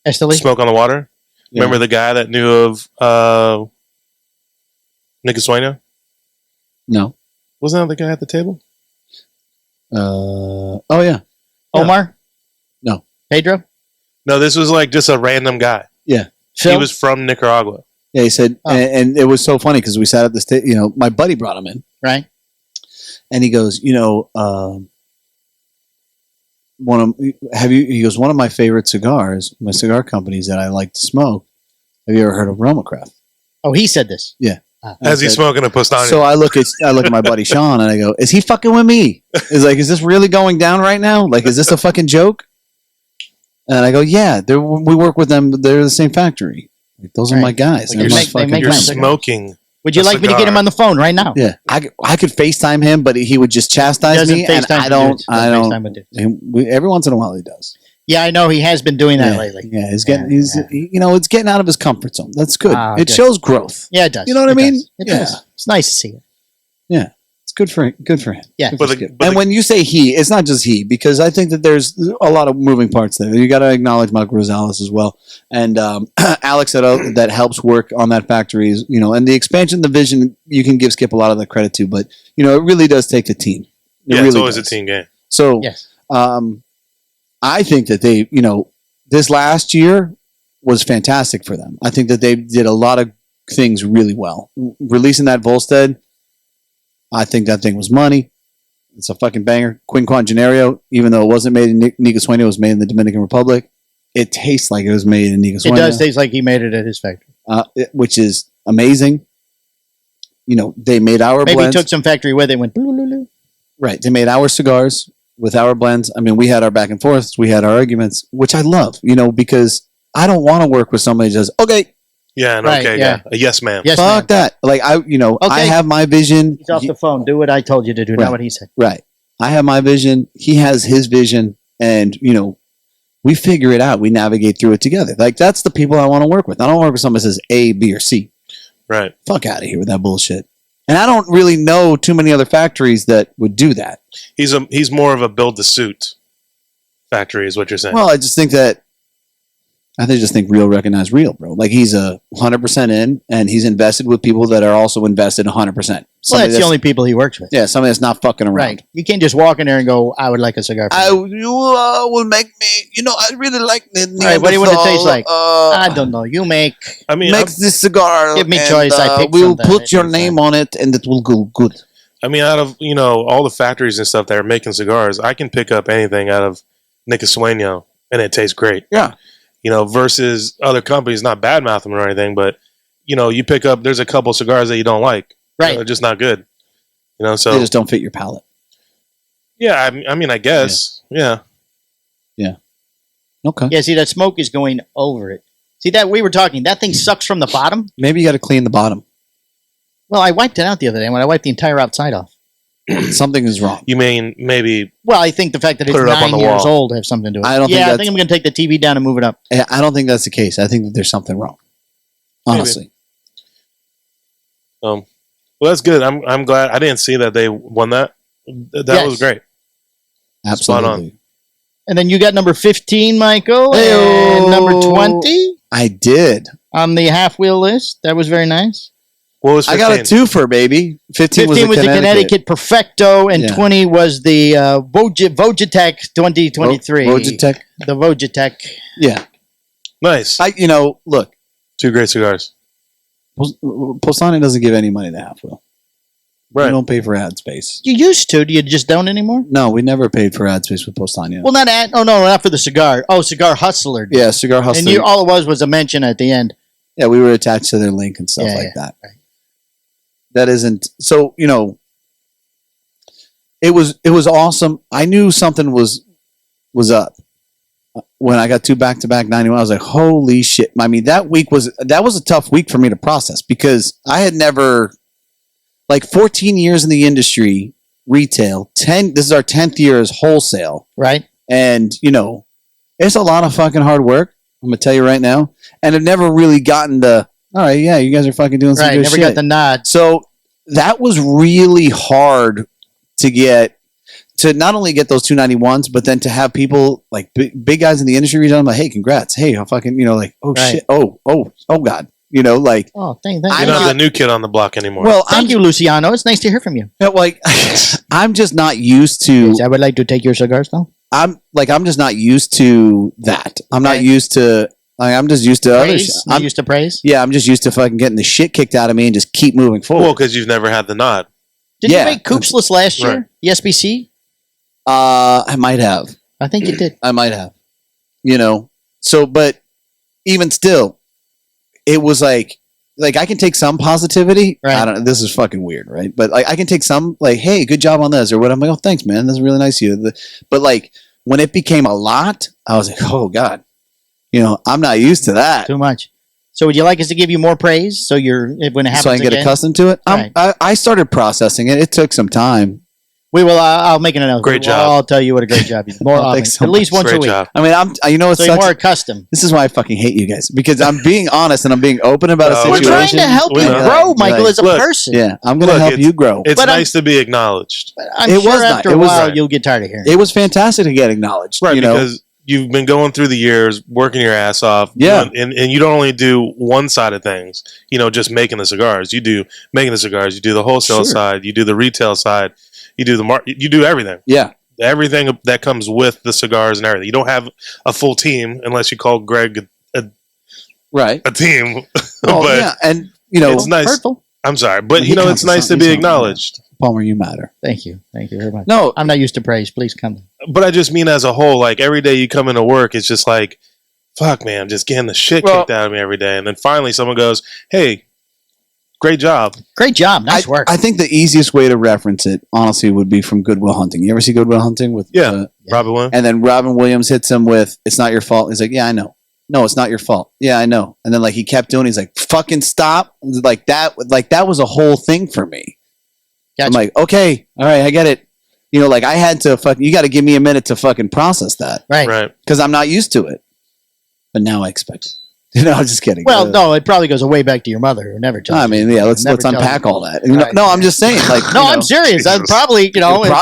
Esteli? Smoke on the Water, remember the guy that knew of Nica Sueño? No. Wasn't that the guy at the table? Oh yeah. Omar? No. Pedro? No, this was like just a random guy. Yeah. Phil? He was from Nicaragua. Yeah. He said, and it was so funny because we sat at the stage. You know, my buddy brought him in, Right. and he goes, He goes, one of my favorite cigars, my cigar companies that I like to smoke. Have you ever heard of Roma Craft? Oh, he said this. Yeah. As he's smoking a Postani. So I look at my buddy Sean and I go, is he fucking with me? Is like, is this really going down right now? Like, is this a fucking joke? And I go, yeah, we work with them. They're the same factory. Like, those are my guys. Like, they make you're my cigars. smoking. Would you a like me to get cigar. him on the phone right now? Yeah, I could FaceTime him, but he would just chastise me, and I don't. Every once in a while he does. Yeah, I know he has been doing that lately. Yeah, it's getting out of his comfort zone. That's good. It good. shows growth. Yeah, it does. You know what I mean? It does. It's nice to see it. Yeah, It's good for him. Good for him. Yeah. And when you say he, it's not just he, because I think that there's a lot of moving parts there. You got to acknowledge Michael Rosales as well, and Alex that helps work on that factory. Is, and the expansion, the vision, you can give Skip a lot of the credit to, but it really does take the team. It's always a team game. So, yes. I think that they, this last year was fantastic for them. I think that they did a lot of things really well. Releasing that Volstead, I think that thing was money. It's a fucking banger. Quinquagenario, even though it wasn't made in Nicasueña, it was made in the Dominican Republic. It tastes like it was made in Nicasueña. It does taste like he made it at his factory. Which is amazing. They made our blends. Maybe he took some factory where they went. Right. They made our cigars with our blends. I mean, we had our back and forths. We had our arguments, which I love, because I don't want to work with somebody who says, okay. Yeah, a yes, ma'am. Yes, fuck that. Like, I have my vision. He's off the phone. Do what I told you to do, not what he said. Right. I have my vision. He has his vision. And, we figure it out. We navigate through it together. Like, that's the people I want to work with. I don't work with somebody that says A, B, or C. Right. Fuck out of here with that bullshit. And I don't really know too many other factories that would do that. He's more of a build the suit factory, is what you're saying. Well, I just think real recognize real, bro. Like, he's 100% in, and he's invested with people that are also invested 100%. Well, that's the only people he works with. Yeah, somebody that's not fucking around. Right. You can't just walk in there and go, I would like a cigar. You will make me, I really like the All right, what do you want it to taste like? I don't know. You make. Make this cigar. Give me choice. I pick we'll put your name on it, and it will go good. I mean, out of, all the factories and stuff that are making cigars, I can pick up anything out of Nicasueña, and it tastes great. Yeah. Versus other companies, not bad mouth them or anything, but you pick up, there's a couple cigars that you don't like. Right. They're just not good. So they just don't fit your palate. Yeah, I mean, I guess. Yeah. Okay. Yeah, see, that smoke is going over it. See, that we were talking, that thing sucks from the bottom. Maybe you got to clean the bottom. Well, I wiped it out the other day when I wiped the entire outside off. Something is wrong. You mean maybe? Well, I think the fact that it's it 9 years old have something to do with it. I think I'm going to take the TV down and move it up. I don't think that's the case. I think that there's something wrong. Honestly. Well, that's good. I'm glad. I didn't see that they won that. That was great. Absolutely. Spot on. And then you got number 15, Michael, and number 20. I did on the half-wheel list. That was very nice. What was 15? I got a twofer, baby. 15 was the Connecticut Perfecto, and 20 was the Vojitech 2023. Vojitech? The Vojitech. Yeah. Nice. Look. 2 great cigars. Postani doesn't give any money to Halfwheel. Right. We don't pay for ad space. You used to. Do you just don't anymore? No, we never paid for ad space with Postani. Well, not for the cigar. Oh, Cigar Hustler. Yeah, Cigar Hustler. And all it was a mention at the end. Yeah, we were attached to their link and stuff that. Right. That isn't so. It was awesome. I knew something was up when I got 2 back-to-back 91. I was like, holy shit! I mean, that was a tough week for me to process because I had never, 14 years in the industry, retail. This is our 10th year as wholesale, right? And it's a lot of fucking hard work. I'm gonna tell you right now, and I've never really gotten the. All right, yeah, you guys are fucking doing some good shit. Never got the nod. So that was really hard to not only get those 291s, but then to have people like big guys in the industry reach out, I'm like, hey, congrats. Hey, I'm fucking, shit. Oh God. Oh, thank you're not the new kid on the block anymore. Well, thank you, Luciano. It's nice to hear from you. I'm just not used to. Yes, I would like to take your cigars though. I'm just not used to that. I'm not used to. I'm just used to other shit. I'm used to praise. Yeah, I'm just used to fucking getting the shit kicked out of me and just keep moving forward. Well, because you've never had the nod. Did you make Coopsless last year? The SBC? I might have. I think you did. I might have. So, but even still, it was like I can take some positivity. Right. I don't know. This is fucking weird, right? But I can take some hey, good job on this or what. I'm like, oh, thanks, man. That's really nice of you. But when it became a lot, I was like, oh God. I'm not used to that. Too much. So would you like us to give you more praise so when it happens so I can get accustomed to it? Right. I started processing it. It took some time. We will. I'll make an announcement. Great job. I'll tell you what a great job you did. More often, Thanks so at least once a Great week. job. I mean, you know what So you're sucks? more accustomed. This is why I fucking hate you guys, because I'm being honest and I'm being open about a No, situation. We're trying to help We you know. grow, Michael, as a Look, person. Yeah, I'm going to Look, help you grow. It's But nice to be acknowledged. I'm It sure was not- after it a was- while Right. you'll get tired of hearing. It was fantastic to get acknowledged. Right, you know? because you've been going through the years, working your ass off. Yeah. And you don't only do one side of things, just making the cigars. You do making the cigars, you do the wholesale Sure. side, you do the retail side, you do you do everything. Yeah. Everything that comes with the cigars and everything. You don't have a full team unless you call Greg Right. a team. Well, but yeah, and you know, it's nice. Hurtful. I'm sorry, but He counts it's as nice to something. be He's something, acknowledged. Palmer, you matter. Thank you. Thank you very much. No, I'm not used to praise. Please come. But I just mean as a whole, like every day you come into work, it's just like, fuck, man, I'm just getting the shit Well- kicked out of me every day. And then finally someone goes, hey, great job. Great job. Nice work. I think the easiest way to reference it, honestly, would be from Good Will Hunting. You ever see Good Will Hunting with? Yeah. Robin Williams. And then Robin Williams hits him with, "It's not your fault." He's like, "Yeah, I know. No, it's not your fault. Yeah, I know." And then like he kept doing. He's like, "Fucking stop!" Like that. Like that was a whole thing for me. Gotcha. I'm like, okay, all right, I get it. Like I had to fucking. You got to give me a minute to fucking process that right. Right. because I'm not used to it. But now I expect it. I'm just kidding. Well, no, it probably goes way back to your mother who never told I you. mean, yeah, let's Never tell unpack you. all that. Right. No, I'm just saying. Like, No, I'm serious. That's Jesus. probably, is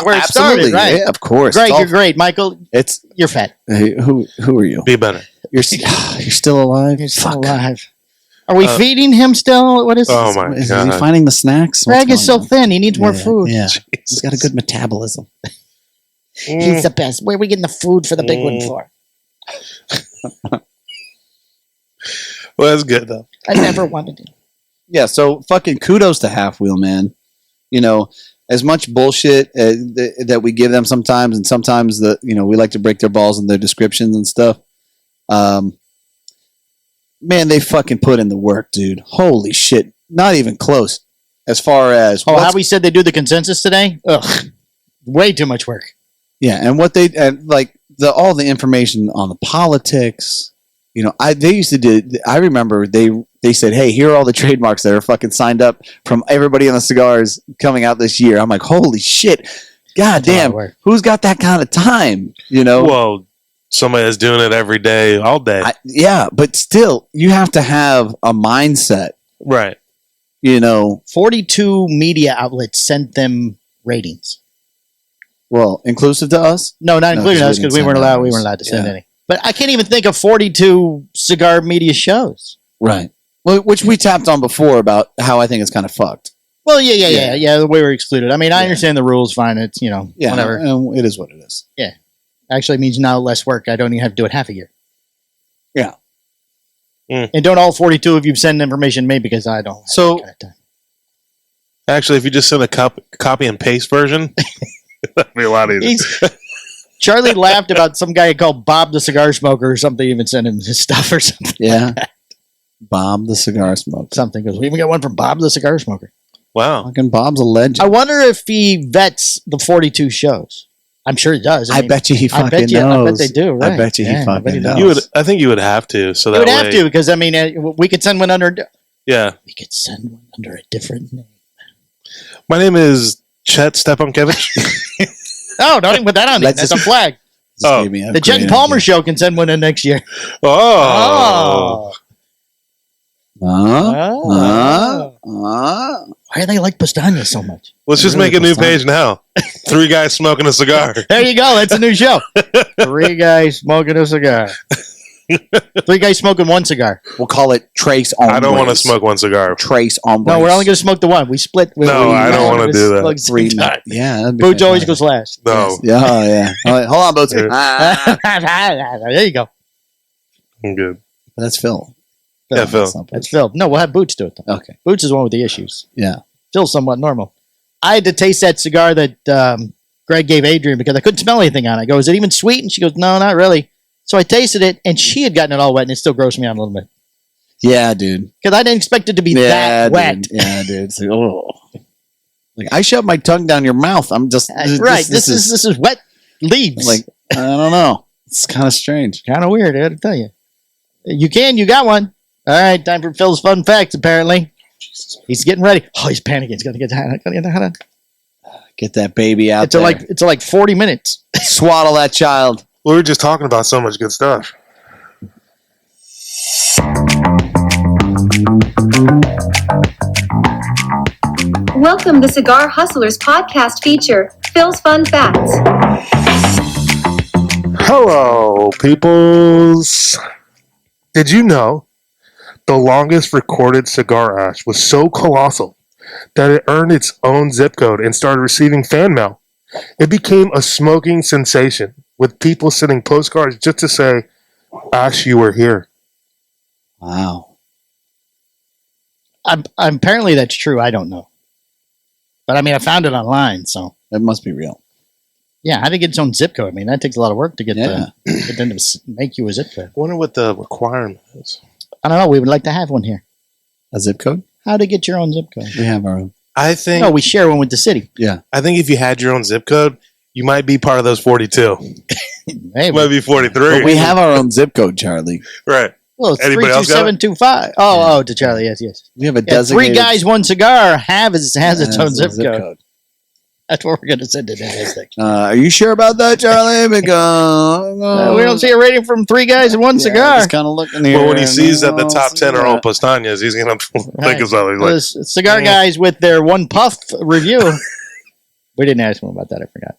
where it started, right? Yeah, of course. Greg, It's all- you're great. Michael, It's you're fat. hey, who are you? Be better. You're still alive. You're still Fuck. alive. Are we Uh, feeding him still? What is Oh my Is he God. finding the snacks? Greg What's is so going on? thin. He needs more food. Yeah, he's got a good metabolism. He's the best. Where are we getting the food for the big one for? Well, that's good though. I never wanted it. Yeah, so fucking kudos to Halfwheel, man. As much bullshit that we give them sometimes, and sometimes we like to break their balls in their descriptions and stuff. Man, they fucking put in the work, dude. Holy shit, not even close. As far as How we said they do the consensus today? Ugh, way too much work. yeah, and what all the information on the politics. They used to do. I remember they said, "Hey, here are all the trademarks that are fucking signed up from everybody on the cigars coming out this year." I'm like, "Holy shit, god That's a lot damn, of work. who's got that kind of time?" Well, somebody that's doing it every day, all day. Yeah, but still, you have to have a mindset. Right. 42 media outlets sent them ratings. Well, inclusive to us. No, not No, including 'cause us we because didn't we weren't send allowed. ours. We weren't allowed to send Yeah. any. But I can't even think of 42 cigar media shows. Right. Well, which we tapped on before about how I think it's kind of fucked. Well, yeah. The way we're excluded. I mean, I understand the rules. Fine. It's Yeah, whatever. and it is what it is. Actually, it means now less work. I don't even have to do it half a year. Yeah. And don't all 42 of you send information to me because I don't. Have So- that kind of time. Actually, if you just send a copy and paste version, that'd be a lot easier. Charlie laughed about some guy called Bob the Cigar Smoker or something. Even sent him his stuff or something. Yeah. Bob the cigar smoker. Something goes. We even got one from Bob the Cigar Smoker. Wow. Fucking Bob's a legend. I wonder if he vets the 42 shows. I'm sure he does. I bet you he fucking I bet knows. they do. Right? I bet you he Yeah, I bet fucking does. knows. I think you would have to. So You that would have way, to because I mean we could send one under. Yeah. We could send one under a different name. My name is Chet Stepankevich. Oh, don't even put that on there. Let's That's a just- flag. Just Oh. gave me a The Jen great Palmer idea. show can send one in next year. Oh. Huh? Why do they like Pastania so much? Let's just Really make a new profound. page now. 3 guys smoking a cigar. There you go. That's a new show. 3 guys smoking a cigar. 3 guys smoking 1 cigar. We'll call it Trace Hombres. I don't want to smoke 1 cigar. Trace Hombres. No, we're only going to smoke the one. We split. No, I don't wanna do that. Like three. 3 times. Yeah. that'd be Boots always fantastic. goes last. No. Yeah, oh, yeah. All right, hold on, Boots. Yeah. There you go. I'm good. That's Phil. Yeah, Phil. That's not That's Boots. Phil. No, we'll have Boots do it, though. Okay. Boots is the one with the issues. Yeah. Phil's somewhat normal. I had to taste that cigar that Greg gave Adrian because I couldn't smell anything on it. I go, is it even sweet? And she goes, no, not really. So I tasted it, and she had gotten it all wet, and it still grossed me out a little bit. Yeah, dude. Because I didn't expect it to be Yeah, that wet. dude. Yeah, dude. It's like, oh. Like, I shoved my tongue down your mouth. I'm just Right. This is wet leaves. like, I don't know. It's kind of strange. Kind of weird, I gotta tell you. You got one. All right, time for Phil's fun facts, apparently. He's getting ready. Oh, he's panicking. He's going to get down. Get that baby out It's there. like 40 minutes. Swaddle that child. We were just talking about so much good stuff. Welcome to Cigar Hustlers podcast feature, Phil's Fun Facts. Hello, peoples. Did you know the longest recorded cigar ash was so colossal that it earned its own zip code and started receiving fan mail? It became a smoking sensation, with people sending postcards just to say, "Ash, you were here." Wow. Apparently that's true. I don't know. But I mean, I found it online, so. That must be real. Yeah, how to get its own zip code? I mean, that takes a lot of work to get Yeah. get them to make you a zip code. I wonder what the requirement is. I don't know. We would like to have one here. A zip code? How to get your own zip code? We have our own. I think No, we share one with the city. Yeah. I think if you had your own zip code, you might be part of those 42. Hey, You might be 43. But we have our own zip code, Charlie. Right. well, it's Anybody else got it? 32725. Oh, to Charlie. Yes. We have a Yeah, designated... 3 guys, 1 cigar has its own zip code. code. That's what we're going to send it in this thing. Are you sure about that, Charlie? Because We don't see a rating from 3 guys and 1 cigar. He's kind of looking here. Well, when he and, sees that the top 10 are all yeah. Pastañas, he's going to think Right. of something like, Those cigar guys with their 1 puff review. We didn't ask them about that. I forgot.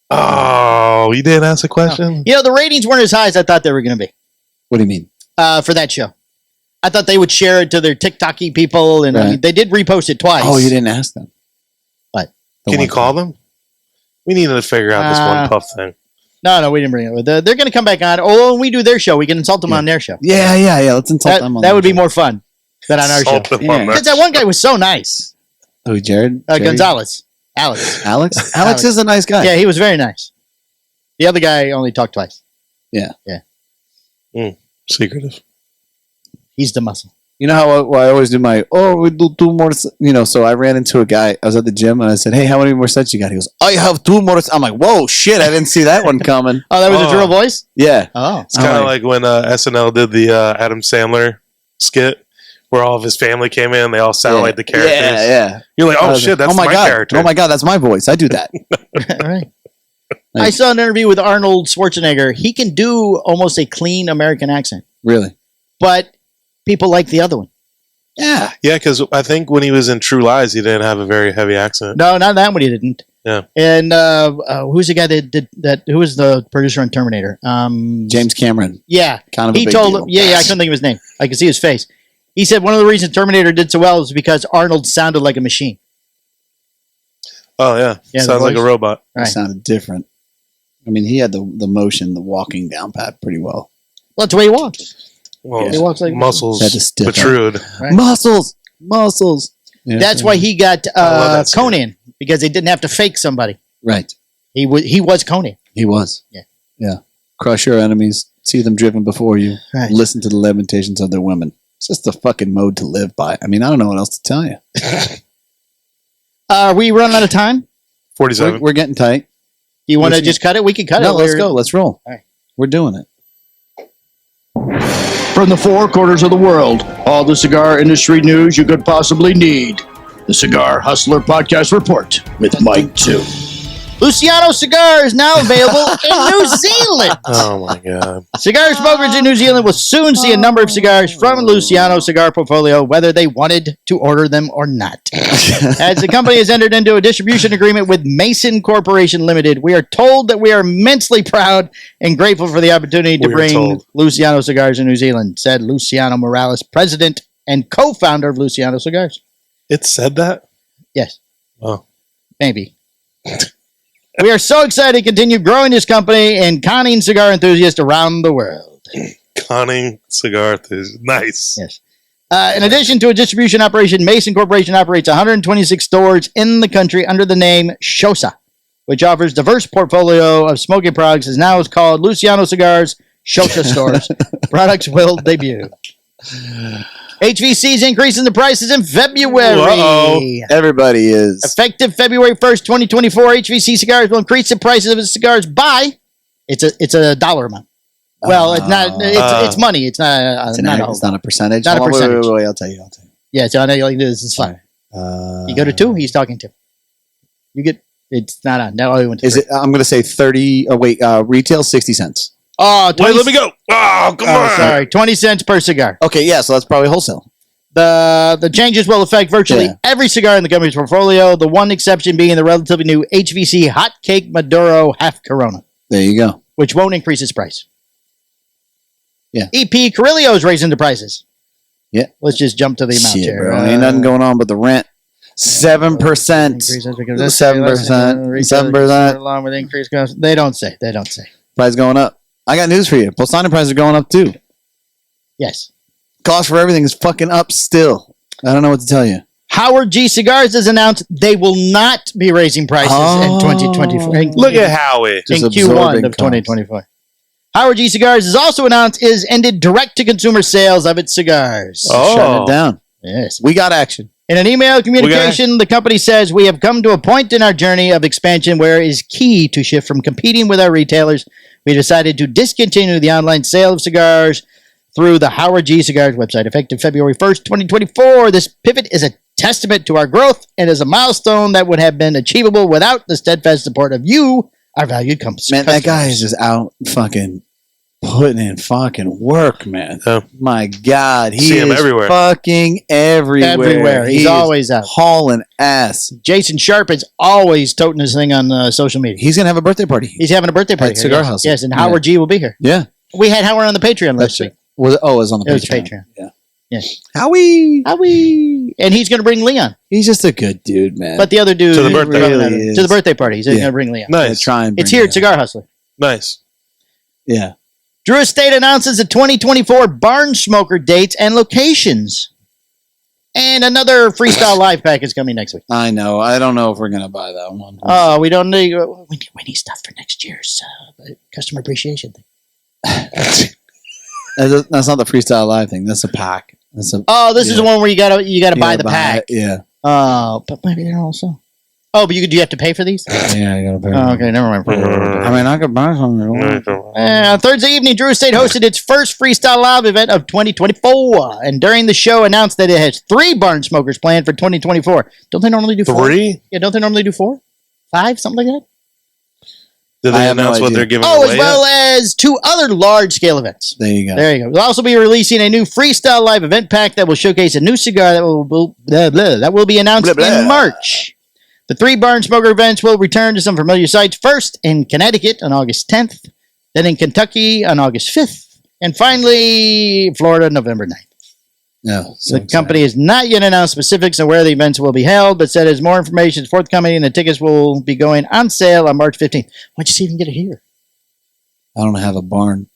oh, you didn't ask a question? You know, the ratings weren't as high as I thought they were going to be What do you mean? for that show. I thought they would share it to their TikTok-y people, and I Right. mean, they did repost it twice. Oh, you didn't ask them. What? The Can you one call them? We needed to figure out this one puff thing. No, we didn't bring it. They're going to come back on. Oh, when we do their show, we can insult them on their show. Yeah. Let's insult them. On That the would be show. more fun than on our show. Salt them Yeah. on Because that. that one guy was so nice. Oh, Jared? Jerry? Gonzalez. Alex. Alex? Alex is a nice guy. Yeah, he was very nice. The other guy only talked twice. Secretive. He's the muscle. You know how I always do we do 2 more, so I ran into a guy. I was at the gym and I said, hey, how many more sets you got? He goes, I have 2 more. I'm like, whoa, shit, I didn't see that one coming. Oh, that was Oh. a drill voice? Yeah. Oh. It's kind of like when SNL did the Adam Sandler skit where all of his family came in. They all sound like the characters. Yeah. You're like, I oh, was shit, like, that's my God. character. Oh, my God, that's my voice. I do that. All right. I saw an interview with Arnold Schwarzenegger. He can do almost a clean American accent, Really? but people like the other one. Yeah. Yeah, because I think when he was in True Lies, he didn't have a very heavy accent. No, not that one. He didn't. Yeah. And who's the guy that did that? Who was the producer on Terminator? James Cameron. Yeah. Kind of a He big told deal. him. Yeah. I couldn't think of his name. I could see his face. He said one of the reasons Terminator did so well is because Arnold sounded like a machine. Oh, yeah. Yeah, the Sounds like a voice. robot. It Right. sounded different. I mean, he had the motion, the walking down pat pretty well. Well, that's the way he walks. Well, He walks like muscles Had to stiff up. protrude. Right. Muscles. Yeah. That's why he got love that skit. Conan, because they didn't have to fake somebody. Right. He was Conan. He was. Yeah. Yeah. Crush your enemies. See them driven before you. Right. Listen to the lamentations of their women. It's just the fucking mode to live by. I mean, I don't know what else to tell you. Are we running out of time? 47. We're getting tight. Do you want to Listen- just cut it? We can cut it. No, let's We're- go. Let's roll. All right. We're doing it. From the 4 corners of the world, all the cigar industry news you could possibly need. The Cigar Hustler Podcast Report with Mike 2. Luciano Cigars now available in New Zealand. Oh, my God. Cigar smokers in New Zealand will soon see a number of cigars from Luciano Cigar portfolio, whether they wanted to order them or not. As the company has entered into a distribution agreement with Mason Corporation Limited, we are told that we are immensely proud and grateful for the opportunity to We are bring told. Luciano Cigars in New Zealand, said Luciano Morales, president and co-founder of Luciano Cigars. It said that? Yes. Oh. Maybe. We are so excited to continue growing this company and conning cigar enthusiasts around the world. Conning cigar is nice. Yes. In addition to a distribution operation, Mason Corporation operates 126 stores in the country under the name Shosa, which offers diverse portfolio of smoking products. Is now called Luciano Cigars Shosa Stores. Products will debut. HVC is increasing the prices in February. Uh-oh. Everybody is. Effective February 1st, 2024, HVC Cigars will increase the prices of its cigars by it's a dollar amount. Well, it's not. It's money. It's not. It's, not a whole it's not a percentage. Not a Hold on, percentage. Wait, I'll tell you. Yeah, so I know you like this. It's fine. You go to 2. He's talking to. You get It's not on. No, it went to Is free. it? I'm going to say 30. Oh wait, retail 60 cents. Oh, 20, Wait, let me go. Oh, come on. sorry, 20 cents per cigar. Okay, yeah, so that's probably wholesale. The changes will affect virtually every cigar in the company's portfolio. The one exception being the relatively new HVC Hot Cake Maduro Half Corona, There you go. which won't increase its price. Yeah. EP Carrillo is raising the prices. Yeah. Let's just jump to the amount Shit, here. bro. Ain't nothing going on but the rent. 7%. 7%. Along with increased costs. They don't say. Price going up. I got news for you. Posada prices are going up too. Yes. Cost for everything is fucking up still. I don't know what to tell you. Howard G Cigars has announced they will not be raising prices in 2024. Look at Howie. In Just Q1 absorbing of costs. 2024. Howard G Cigars has also announced is ended direct-to-consumer sales of its cigars. Shutting it down. Yes. We got action. In an email communication, the company says, we have come to a point in our journey of expansion where it is key to shift from competing with our retailers. We decided to discontinue the online sale of cigars through the Howard G Cigars website. Effective February 1st, 2024, this pivot is a testament to our growth and is a milestone that would have been achievable without the steadfast support of you, our valued customers. Man, that guy is just out fucking putting in fucking work, man. Yeah. My God. He See him is everywhere. fucking everywhere. Everywhere. He's He is always out. hauling ass. Jason Sharp is always toting his thing on social media. He's going to have a birthday party. He's having a birthday party At here, Cigar yes. House. Yes, and Yeah. Howard G will be here. Yeah. We had Howard on the Patreon last week. it was on the It was Patreon. Patreon. Yeah. Yes. Howie. And he's going to bring Leon. He's just a good dude, man. But the other dude To the is birthday. coming Really out of- is. to the birthday party. He's going Yeah. to bring Leon. Nice. try and It's bring here it at Cigar Hustler. Nice. Yeah. Drew Estate announces the 2024 barn smoker dates and locations. And another Freestyle Live Pack is coming next week. I know. I don't know if we're going to buy that one. Oh, we don't need. We need stuff for next year's customer appreciation thing. That's not the Freestyle Live thing. That's a pack. That's a, Oh, this is Yeah. the one where you gotta buy gotta the pack. it. Yeah. But maybe they're also. Oh, but do you have to pay for these? Yeah, you got to pay. Oh, okay, never mind. I mean, I could buy something. On Thursday evening, Drew Estate hosted its first Freestyle Live event of 2024, and during the show announced that it has 3 barn smokers planned for 2024. Don't they normally do 4? 3? Yeah, don't they normally do 4? 5, something like that? Did I they have no announce what idea. they're giving Oh, away? as well as 2 other large-scale events. There you go. There you go. We'll also be releasing a new Freestyle Live event pack that will showcase a new cigar that will be announced Blah, blah. in March. The 3 barn smoker events will return to some familiar sites, first in Connecticut on August 10th, then in Kentucky on August 5th, and finally Florida November 9th. No, The company has not yet announced specifics on where the events will be held, but said as more information is forthcoming and the tickets will be going on sale on March 15th. Why'd you see if you can get it here? I don't have a barn.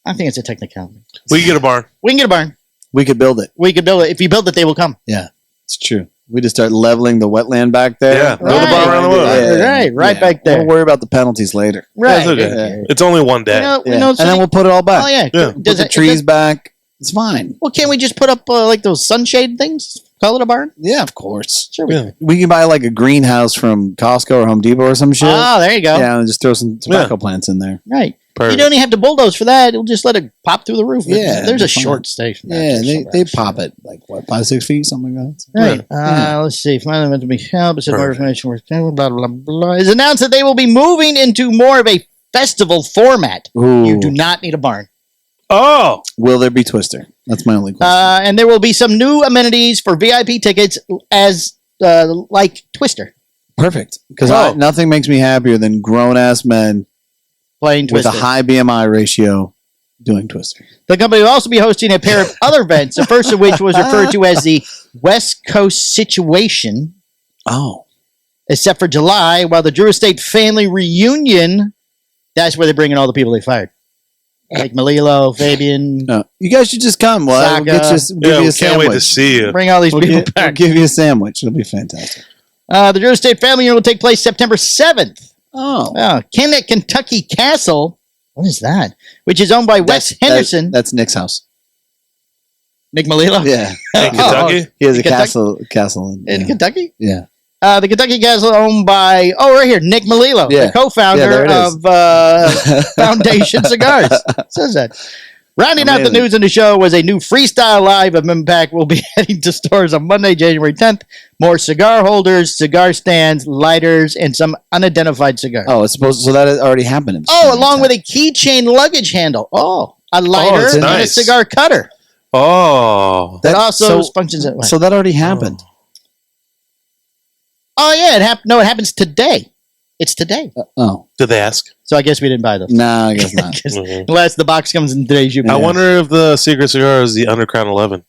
I think it's a technicality. We can get a barn. We can get a barn. We could build it. We could build it. If you build it, they will come. Yeah, it's true. We just start leveling the wetland back there. Yeah, build a barn around the wood. Right back there. We'll worry about the penalties later. Right. That's okay. It's only one day. We Yeah. know And then we'll put it all back. Oh, yeah. Yeah. Put Does the it- trees back. It's fine. Well, can't we just put up like those sunshade things? Call it a barn? Yeah, of course. Sure. Yeah. We can buy like a greenhouse from Costco or Home Depot or some shit. Oh, there you go. Yeah, and just throw some tobacco plants in there. Right. Perfect. You don't even have to bulldoze for that. You'll just let it pop through the roof. Yeah, There's a it'd be fine. short station. Yeah, they pop it like what 5-6 feet, something like that. Right. Yeah. Let's see. Finally, meant to be held, but said more Perfect. information. Blah, blah, blah. It's announced that they will be moving into more of a festival format. Ooh. You do not need a barn. Oh, Will there be Twister? That's my only question. And there will be some new amenities for VIP tickets as like Twister. Perfect. Because Oh. nothing makes me happier than grown ass men Playing with Twister. a high BMI ratio doing Twister. The company will also be hosting a pair of other events, the first of which was referred to as the West Coast Situation, Oh. except for July, while the Drew Estate Family Reunion, that's where they bring in all the people they fired. Like Malilo, Fabian, No. You guys should just come. We'll Saga. give yeah, you a we can't sandwich. wait to see you. bring all these We'll, people we'll back. give you a sandwich. It'll be fantastic. The Drew Estate Family Reunion will take place September 7th. Oh. Kentucky Castle, what is that? Which is owned by Wes Henderson. That's Nick's house. Nick Malilo? Yeah. In Kentucky? He has a Kentucky? castle. In yeah. Kentucky? Yeah. The Kentucky Castle owned by, right here, Nick Malilo, Yeah. the co-founder Yeah, there it is. of Foundation Cigars. It says that. Rounding out the Amazing. news in the show was a new Freestyle Live Pack will be heading to stores on Monday, January 10th. More cigar holders, cigar stands, lighters, and some unidentified cigars. Oh, it's supposed. So that has already happened. Along with a keychain luggage handle. A lighter that's and a nice. cigar cutter. Oh. That also so- functions that way. So that already happened. Oh, yeah, it happened. No, it happens today. It's today. Oh, Did they ask? So I guess we didn't buy those. no, I guess not. Mhm. Unless the box comes in today's shipping. I wonder if the secret cigar is the Undercrown 11.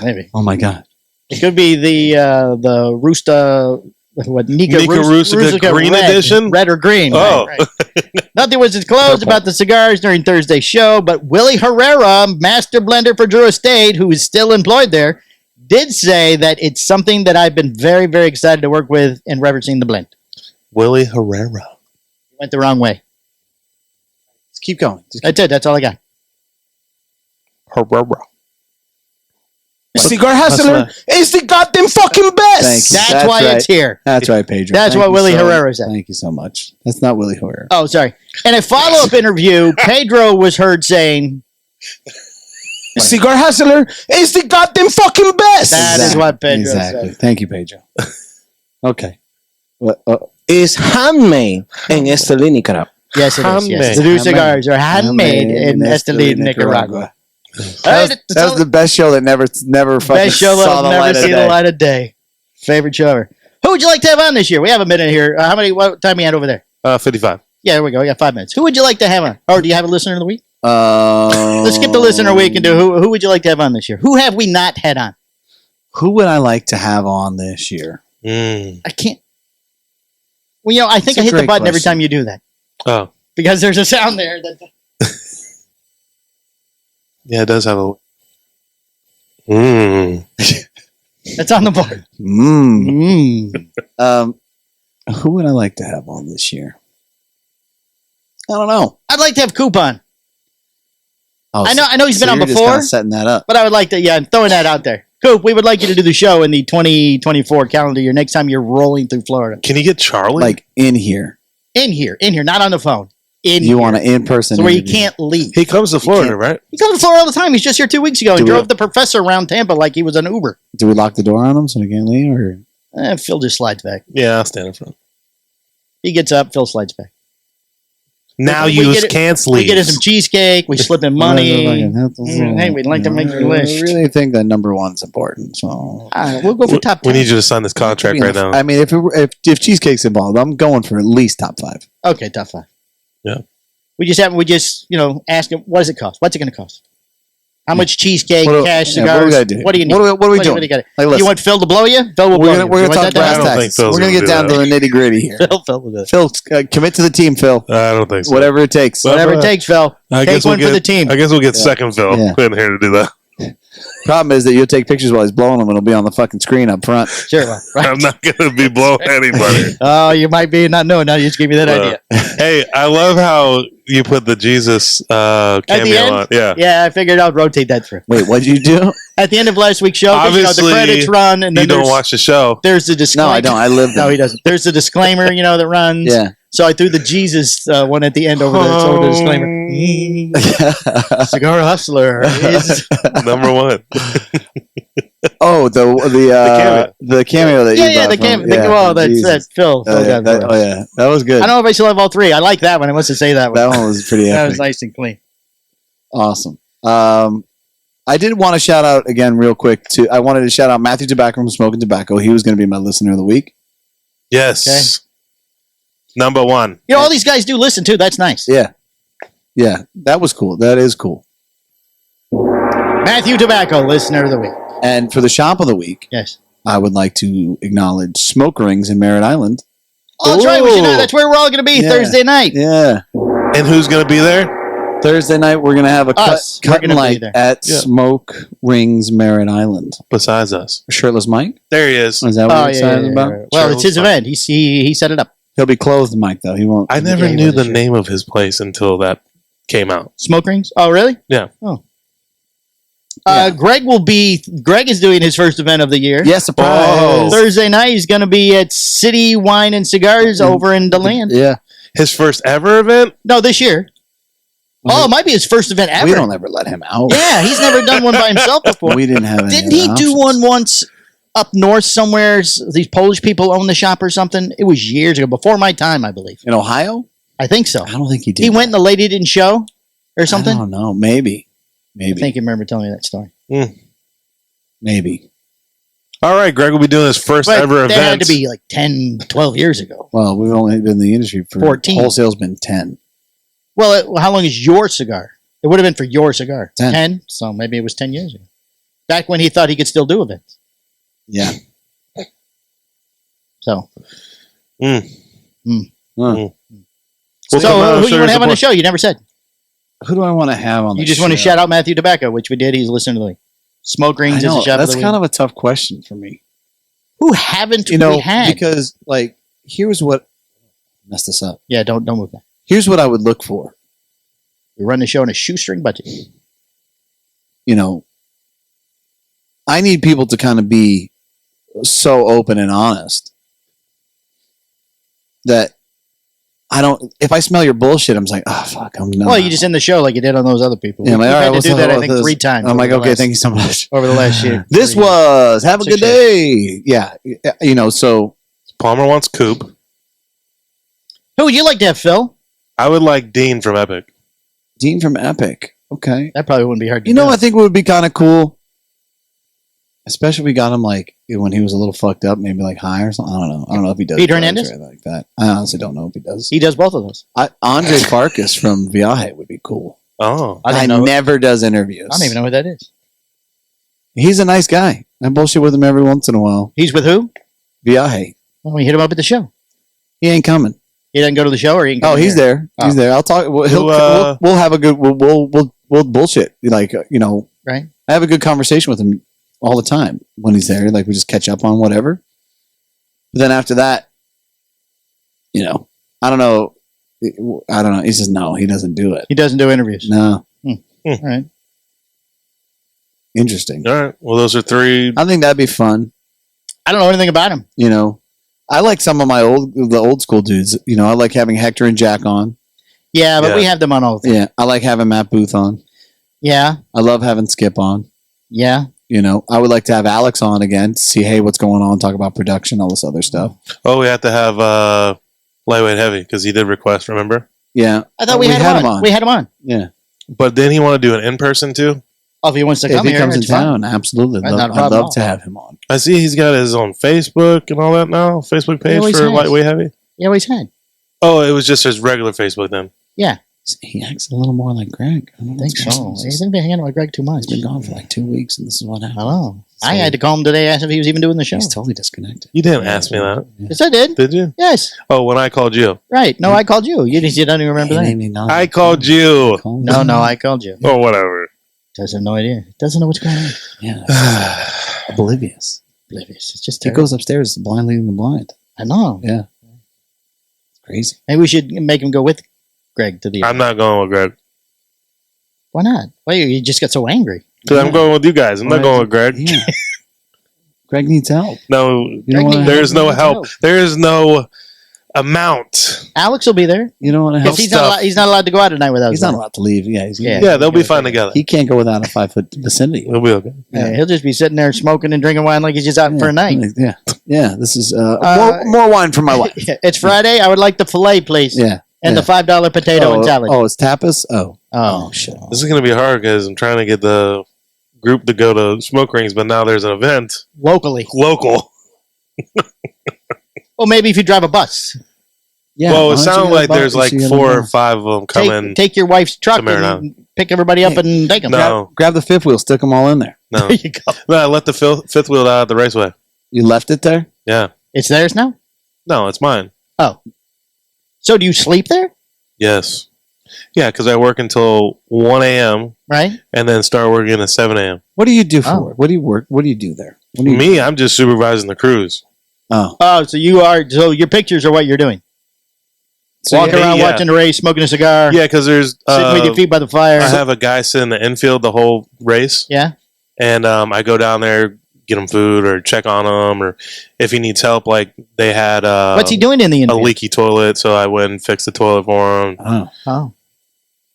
Maybe. Oh my god. It could be the Rusta, Nika Nika Rustica Green red, Edition? Red or green. Oh. Right. Nothing was disclosed Purple. about the cigars during Thursday's show, but Willie Herrera, master blender for Drew Estate, who is still employed there, did say that it's something that I've been very, very excited to work with in referencing the blend. Willie Herrera. Went the wrong way. Just keep going. That's it. That's all I got. Herrera. Cigar Hustler is the goddamn fucking best. Thank you. That's why right. it's here. That's right, Pedro. That's Thank what you Willie so- Herrera said. Thank you so much. That's not Willie Herrera. Oh, sorry. In a follow-up interview, Pedro was heard saying, Cigar Hustler is the goddamn fucking best. That is what Pedro Exactly. said. Thank you, Pedro. Okay. What? Is handmade in Esteli, Nicaragua. Yes, it is. Handmade. Yes. The new cigars are handmade in Esteli, Nicaragua. That was the best show that never fucking Best show saw that'll the never light of see the day. light of day. Favorite show ever. Who would you like to have on this year? We have a minute here. What time we had over there? 55. Yeah, there we go. We got 5 minutes. Who would you like to have on? Or do you have a listener of the week? Let's skip the listener of the week and do who would you like to have on this year? Who have we not had on? Who would I like to have on this year? Mm. I can't. Well, I think It's a I hit the great button every question. time you do that. Oh. Because there's a sound there that. Yeah, it does have a... Mm. That's on the board. Who would I like to have on this year? I don't know. I'd like to have Coupon, Oh, I know he's been so on you're just before. kinda setting that up. but I would like to. Yeah, I'm throwing that out there. Coop, we would like you to do the show in the 2024 calendar year. Next time you're rolling through Florida, Can you get Charlie? Like in here. in here, not on the phone. In You here. want an in-person so where you interview. can't leave. he comes to Florida, can't- right? He comes to Florida all the time. He's just here 2 weeks ago. He Do we- drove the professor around Tampa like he was an Uber. Do we lock the door on him so he can't leave? Or Phil just slides back. Yeah, I'll stand in front. He gets up. Phil slides back. Now We use get- can't We leave. get him some cheesecake. We slip in money. Hey, we'd like to make your I list. really think that number one's important. So We'll go for top 10. We need you to sign this contract right now. I mean, if cheesecake's involved, I'm going for at least top 5. Okay, top 5. Yeah. We just ask him, what does it cost? What's it going to cost? How much cheesecake, What do- cash, yeah, cigars? what do we gotta do? What do you need? What are we What do doing? you gotta- Like, listen, you want Phil to blow you? Phil will blow we're you. gonna You want talk that brass I don't think tacks. Phil's We're gonna gonna get do down to the nitty gritty here. Phil will do it. Phil, commit to the team, Phil. I don't think so. Whatever it takes. Well, Whatever it takes, Phil. I Take guess one we'll for get, the team. I guess we'll get second Phil Yeah. in here to do that. Problem is that you'll take pictures while he's blowing them, and it'll be on the fucking screen up front. Sure. Well, right. I'm not going to be blowing anybody. Oh, you might be not knowing. Now you just gave me that idea. Hey, I love how you put the Jesus cameo end? on. Yeah. Yeah, I figured I'd rotate that through. Wait, what'd you do? At the end of last week's show, 'cause, Obviously, the credits run, and then You don't there's, watch the show. there's the disclaimer. No, I don't. I live No, there. he doesn't. There's the disclaimer, that runs. Yeah. So I threw the Jesus one at the end over the disclaimer. Cigar Hustler is Number one. Oh, the cameo that you yeah, brought the from- camera. yeah, Well, that's Jesus. Phil. Oh, yeah, got it. that was good. I don't know if I still have all three. I like that one. I must have say that one. That one was pretty That epic. was nice and clean. Awesome. I did want to shout out again real quick I wanted to shout out Mathew Tobacco from Smokin Tobacco. He was going to be my listener of the week. Yes. Number one. All these guys do listen too. That's nice. Yeah. Yeah. That was cool. That is cool. Matthew Tobacco, listener of the week. And for the shop of the week, Yes. I would like to acknowledge Smoke Rings in Merritt Island. Oh, that's right. Ooh. That's where we're all going to be Yeah. Thursday night. Yeah. And who's going to be there? Thursday night, we're going to have a Us. We're cut and gonna be light there. at Yeah. Smoke Rings Merritt Island. Besides us. Shirtless Mike? There he is. Is that what Oh, you're yeah, excited yeah, about? yeah. Well, it's his Sure, event. He set it up. He'll be clothed, Mike, though. He won't. I never he knew wasn't the sure. name of his place until that came out. Smoke rings? Oh, really? Yeah. Oh. Yeah. Greg is doing his first event of the year. Yeah, surprise. Oh. Thursday night, he's going to be at City Wine and Cigars over in DeLand. Yeah. His first ever event? No, this year. Oh, it might be his first event ever. We don't ever let him out. Yeah, he's never done one by himself before. We didn't have any Didn't other he do options. one once up north somewhere? These Polish people own the shop or something. It was years ago, before my time, I believe. In Ohio? I think so. I don't think he did. He went and the lady didn't show or something. I don't know. Maybe. I think you remember telling me that story. Maybe. All right, Greg will be doing his first But ever that event. had to be like 10, 12 years ago. Well, we've only been in the industry for 14. Wholesale's been 10. Well, how long is your cigar? It would have been for your cigar. 10. 10? So maybe it was 10 years ago. Back when he thought he could still do events. Yeah. So. Huh. We'll So come out and who show you want to have on the support. show? You never said. Who do I want to have on the You just show? want to shout out Mathew Tobacco, which we did. He's listening to the Smoke Rings I as know, a shop. that's of the kind week. of a tough question for me. Who haven't You know, we had? because like here's what messed this up. Yeah, don't move that. Here's what I would look for. We run the show on a shoestring budget. You know, I need people to kind of be so open and honest that I don't. If I smell your bullshit, I'm just like, oh fuck, I'm not. Well, you just end the show like you did on those other people. Yeah, I'm We've like, all had right, to what's do up that, I with think, this? 3 times. I'm like, over the okay, last- thank you so much. Over the last year. This 3 years. was have a 6 good day. Yeah, you know. So Palmer wants Coop. Who would you like to have, Phil? I would like Dean from Epic. Dean from Epic. Okay. That probably wouldn't be hard to You know, do. I think it would be kind of cool, especially if we got him like when he was a little fucked up, maybe like high or something. I don't know. I don't know if he does. Pete drugs Hernandez? or anything like that. I honestly don't know if he does. He does both of those. Andre Farkas from Viaje would be cool. Oh. I I don't know. never does interviews. I don't even know who that is. He's a nice guy. I bullshit with him every once in a while. He's with who? Viaje. Well, we hit him up at the show. He ain't coming. He doesn't go to the show, or he can come Oh, he's here? there. He's there. I'll talk. We'll have a good. We'll bullshit. Like you know. Right. I have a good conversation with him all the time when he's there. Like we just catch up on whatever. But then after that, you know, I don't know. He says no. He doesn't do it. He doesn't do interviews. No. All right. Interesting. All right. Well, those are 3. I think that'd be fun. I don't know anything about him. You know, I like some of the old school dudes. You know, I like having Hector and Jack on. Yeah, but Yeah. we have them on all the time. Yeah, I like having Matt Booth on. Yeah. I love having Skip on. Yeah. You know, I would like to have Alex on again to see, hey, what's going on, talk about production, all this other stuff. Oh, we have to have Lightweight Heavy because he did request, remember? Yeah. I thought we had him on. We had him on. Yeah. But didn't he want to do an in-person too? Oh, if he wants to If come he here, comes in it's fine. town, absolutely. That's not a I'd problem at love all. to have him on. I see he's got his own Facebook and all that now. Facebook page always for has. Lightweight Heavy. He always had. Oh, it was just his regular Facebook then. Yeah. He acts a little more like Greg. I don't know I think what's so. going on. He's been hanging out with Greg too much. He's been gone for like 2 weeks, and this is what happened. Hello. So- I had to call him today, ask if he was even doing the show. He's totally disconnected. You didn't ask me that, Yes, I did. did you? Yes. Oh, when I called you. Right. No, I called you. You don't even remember that. I called you. No, I called you. Or whatever. Doesn't have no idea. Doesn't know what's going on. Yeah. Oblivious. Oblivious. It's just He terrible. goes upstairs, blind leading the blind. I know. Yeah. It's crazy. Maybe we should make him go with Greg to the. I'm not going with Greg. Why not? Why you just got so angry? Because I'm going with you guys. I'm not Right. going with Greg. Yeah. Greg needs help. No, You don't Greg wanna- needs- there's no needs help. There is no amount. Alex will be there You don't want to help. because he's not allowed to go out at night without. He's not allowed to leave. Yeah. Yeah. Yeah, they'll be fine together. He can't go without a 5-foot vicinity. We'll be okay. Yeah, he'll just be sitting there smoking and drinking wine like he's just out for a night. Yeah. Yeah. This is more wine for my wife. It's Friday. I would like the fillet, please. Yeah. And yeah. the $5 potato and salad. Oh, it's tapas? Oh. Oh. Shit. This is going to be hard because I'm trying to get the group to go to Smoke Rings, but now there's an event Locally. local. Well, maybe if you drive a bus. Yeah. Well, why it don't you sounds get a like bus there's and like see it 4 on or 5 of them coming. Take your wife's truck to Maryland. and pick everybody up and take them. No. Grab the fifth wheel, stick them all in there. No. There you go. No, I left the fifth wheel out at the raceway. You left it there? Yeah. It's theirs now? No, it's mine. Oh. So do you sleep there? Yes. Yeah, because I work until 1 a.m. Right? and then start working at 7 a.m. What do you do for Oh. work? What do you work? What do you do there? What do you Me, I'm just supervising the crews. Oh. Oh, so your pictures are what you're doing. So Walking around yeah. watching the race, smoking a cigar, Yeah, because there's sitting with your feet by the fire. I have a guy sit in the infield the whole race, Yeah? and I go down there, get him food or check on him, or if he needs help, like they had What's he doing in the a infield? leaky toilet, so I went and fixed the toilet for him. Oh. Oh.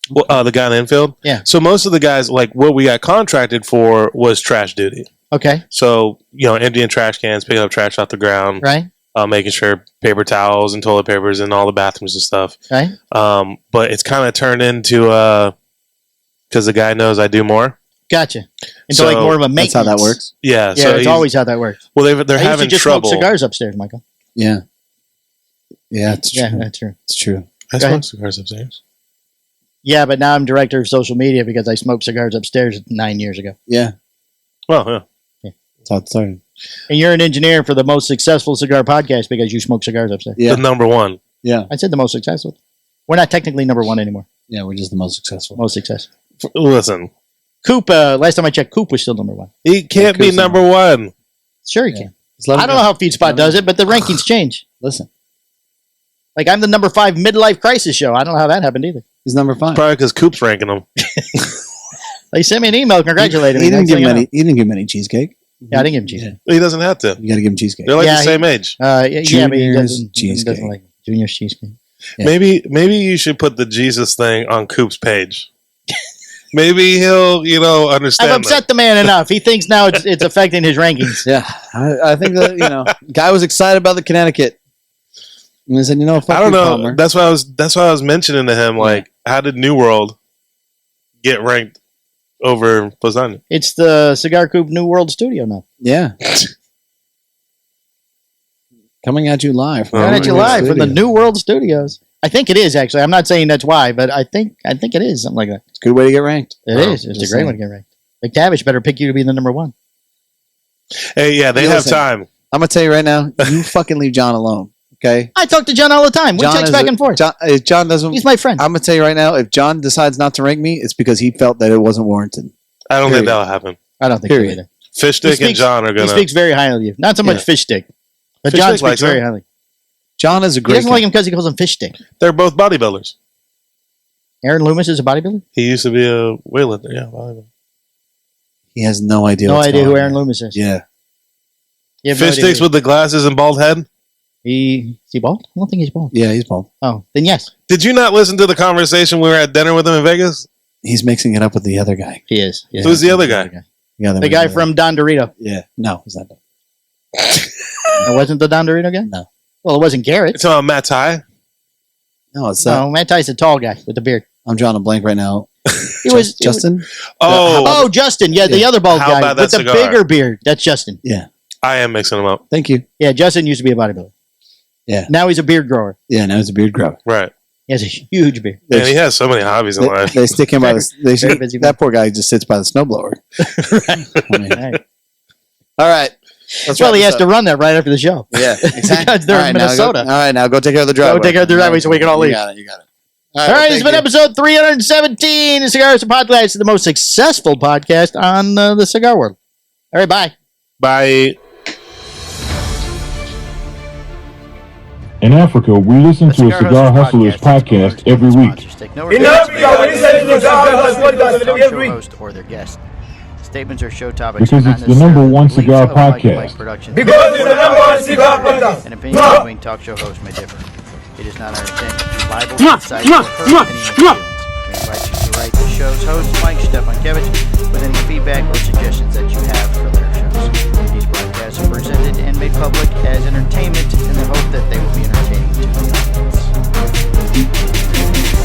Well, the guy in the infield? Yeah. So most of the guys, like what we got contracted for was trash duty. Okay. So, emptying trash cans, picking up trash off the ground, Right. Making sure paper towels and toilet papers in all the bathrooms and stuff. Right. But it's kind of turned into, because the guy knows I do more. Gotcha. Into like more of a maintenance. That's how that works. Yeah. Yeah, So it's always how that works. Well, they're I having used to just trouble. smoke cigars upstairs, Michael. Yeah. Yeah, it's true. Yeah, that's true. It's true. I Go ahead. smoke cigars upstairs. Yeah, but now I'm director of social media because I smoked cigars upstairs 9 years ago. Yeah. Well, yeah. That's how it started. And you're an engineer for the most successful cigar podcast because you smoke cigars upstairs. Yeah. The number one. Yeah. I said the most successful. We're not technically number one anymore. Yeah, we're just the most successful. Most successful. Listen, Coop, last time I checked, Coop was still number one. he can't be Coop's number one. Sure he Yeah. can. Just let I him don't go. know how FeedSpot does it, but the rankings change. Listen, Like I'm the number 5 midlife crisis show. I don't know how that happened either. he's number 5. Probably because Coop's ranking them. They sent me an email congratulating me. He didn't Next give thing him you know. any. He didn't give him any cheesecake. Yeah, I didn't give him cheese. Yeah. He doesn't have to. You got to give him cheesecake. They're like Yeah, the same age. Yeah, but he Junior's doesn't cheesecake. like Junior's cheesecake. Yeah. Maybe you should put the Jesus thing on Coop's page. Maybe he'll, understand. I've upset the man enough. He thinks now it's affecting his rankings. Yeah, I think that guy was excited about the Connecticut, and he said, fuck I don't you, know. Palmer. That's why I was mentioning to him, like, how did New World get ranked over Lasagna? It's the Cigar Coop New World Studio now. Yeah, coming at you live. Oh, Coming at you my live from the New World Studios. I think it is actually. I'm not saying that's why, but I think it is something like that. It's a good way to get ranked. It Oh, is. It's a just great saying. one to get ranked. McTavish better pick you to be the number 1. Hey, yeah, they Hey, have listen. time. I'm gonna tell you right now, you fucking leave John alone, okay? I talk to John all the time. We John text is back a- and forth. John, if John doesn't. He's my friend. I'm gonna tell you right now, if John decides not to rank me, it's because he felt that it wasn't warranted. I don't think Period. that'll happen. I don't think Period. so either. Fish Stick and speaks- John are He going to. speaks very highly of you. Not so much Yeah. Fish Stick, but Fish John Stick speaks likes very him. highly. John is a He great doesn't guy. like him because he calls him Fish Stick. They're both bodybuilders. Aaron Loomis is a bodybuilder. He used to be a weightlifter. Yeah, bodybuilder. He has no idea. No what's idea going who on. Aaron Loomis is. Yeah, You have no Fish idea Sticks who with the glasses and bald head. is he bald? I don't think he's bald. yeah, he's bald. Oh, then yes, Did you not listen to the conversation we were at dinner with him in Vegas? He's mixing it up with the other guy. he is. Yeah. Who's the other guy? Yeah, The guy from Don Dorito. Yeah, no, he's not. It wasn't the Don Dorito guy? No. Well, it wasn't Garrett. It's about Matt Ty. No, it's No, Matt Ty's a tall guy with the beard. I'm drawing a blank right now. He was Justin. Oh, Oh, Justin. Yeah, the Yeah. other bald How guy about with that the cigar? bigger beard. That's Justin. Yeah, I am mixing them up. thank you. Yeah, Justin used to be a bodybuilder. Yeah. Now he's a beard grower. Yeah, now he's a beard grower. Right. He has a huge beard. And he has so many hobbies in life. They stick him by the. Very busy man. That poor guy just sits by the snowblower. I mean, Right. all right. Let's Well, wrap he this has up. to run that right after the show. Yeah, exactly. Because they're in Minnesota. All right, now go take care of the driveway. take care of the driveway so we can all leave. You got it. You got it. All right, this has been episode 317 of Cigars and Podcast, the most successful podcast on the cigar world. All right, bye. By In Africa, we listen to a Cigar Hustlers podcast every week. In Africa, we listen to a Cigar Hustlers podcast every week. Host or their guest. Statements or show topics Because are it's not the number necessarily one beliefs cigar of Mike podcast. Mike Productions. Because it's the number one cigar podcast. And opinions between talk show hosts may differ. It is not our intent to be liable, incite, or hurt any feelings. We invite you to write the show's host, Mike Stefankevich, with any feedback or suggestions that you have for their shows. These broadcasts are presented and made public as entertainment in the hope that they will be entertaining to the audience.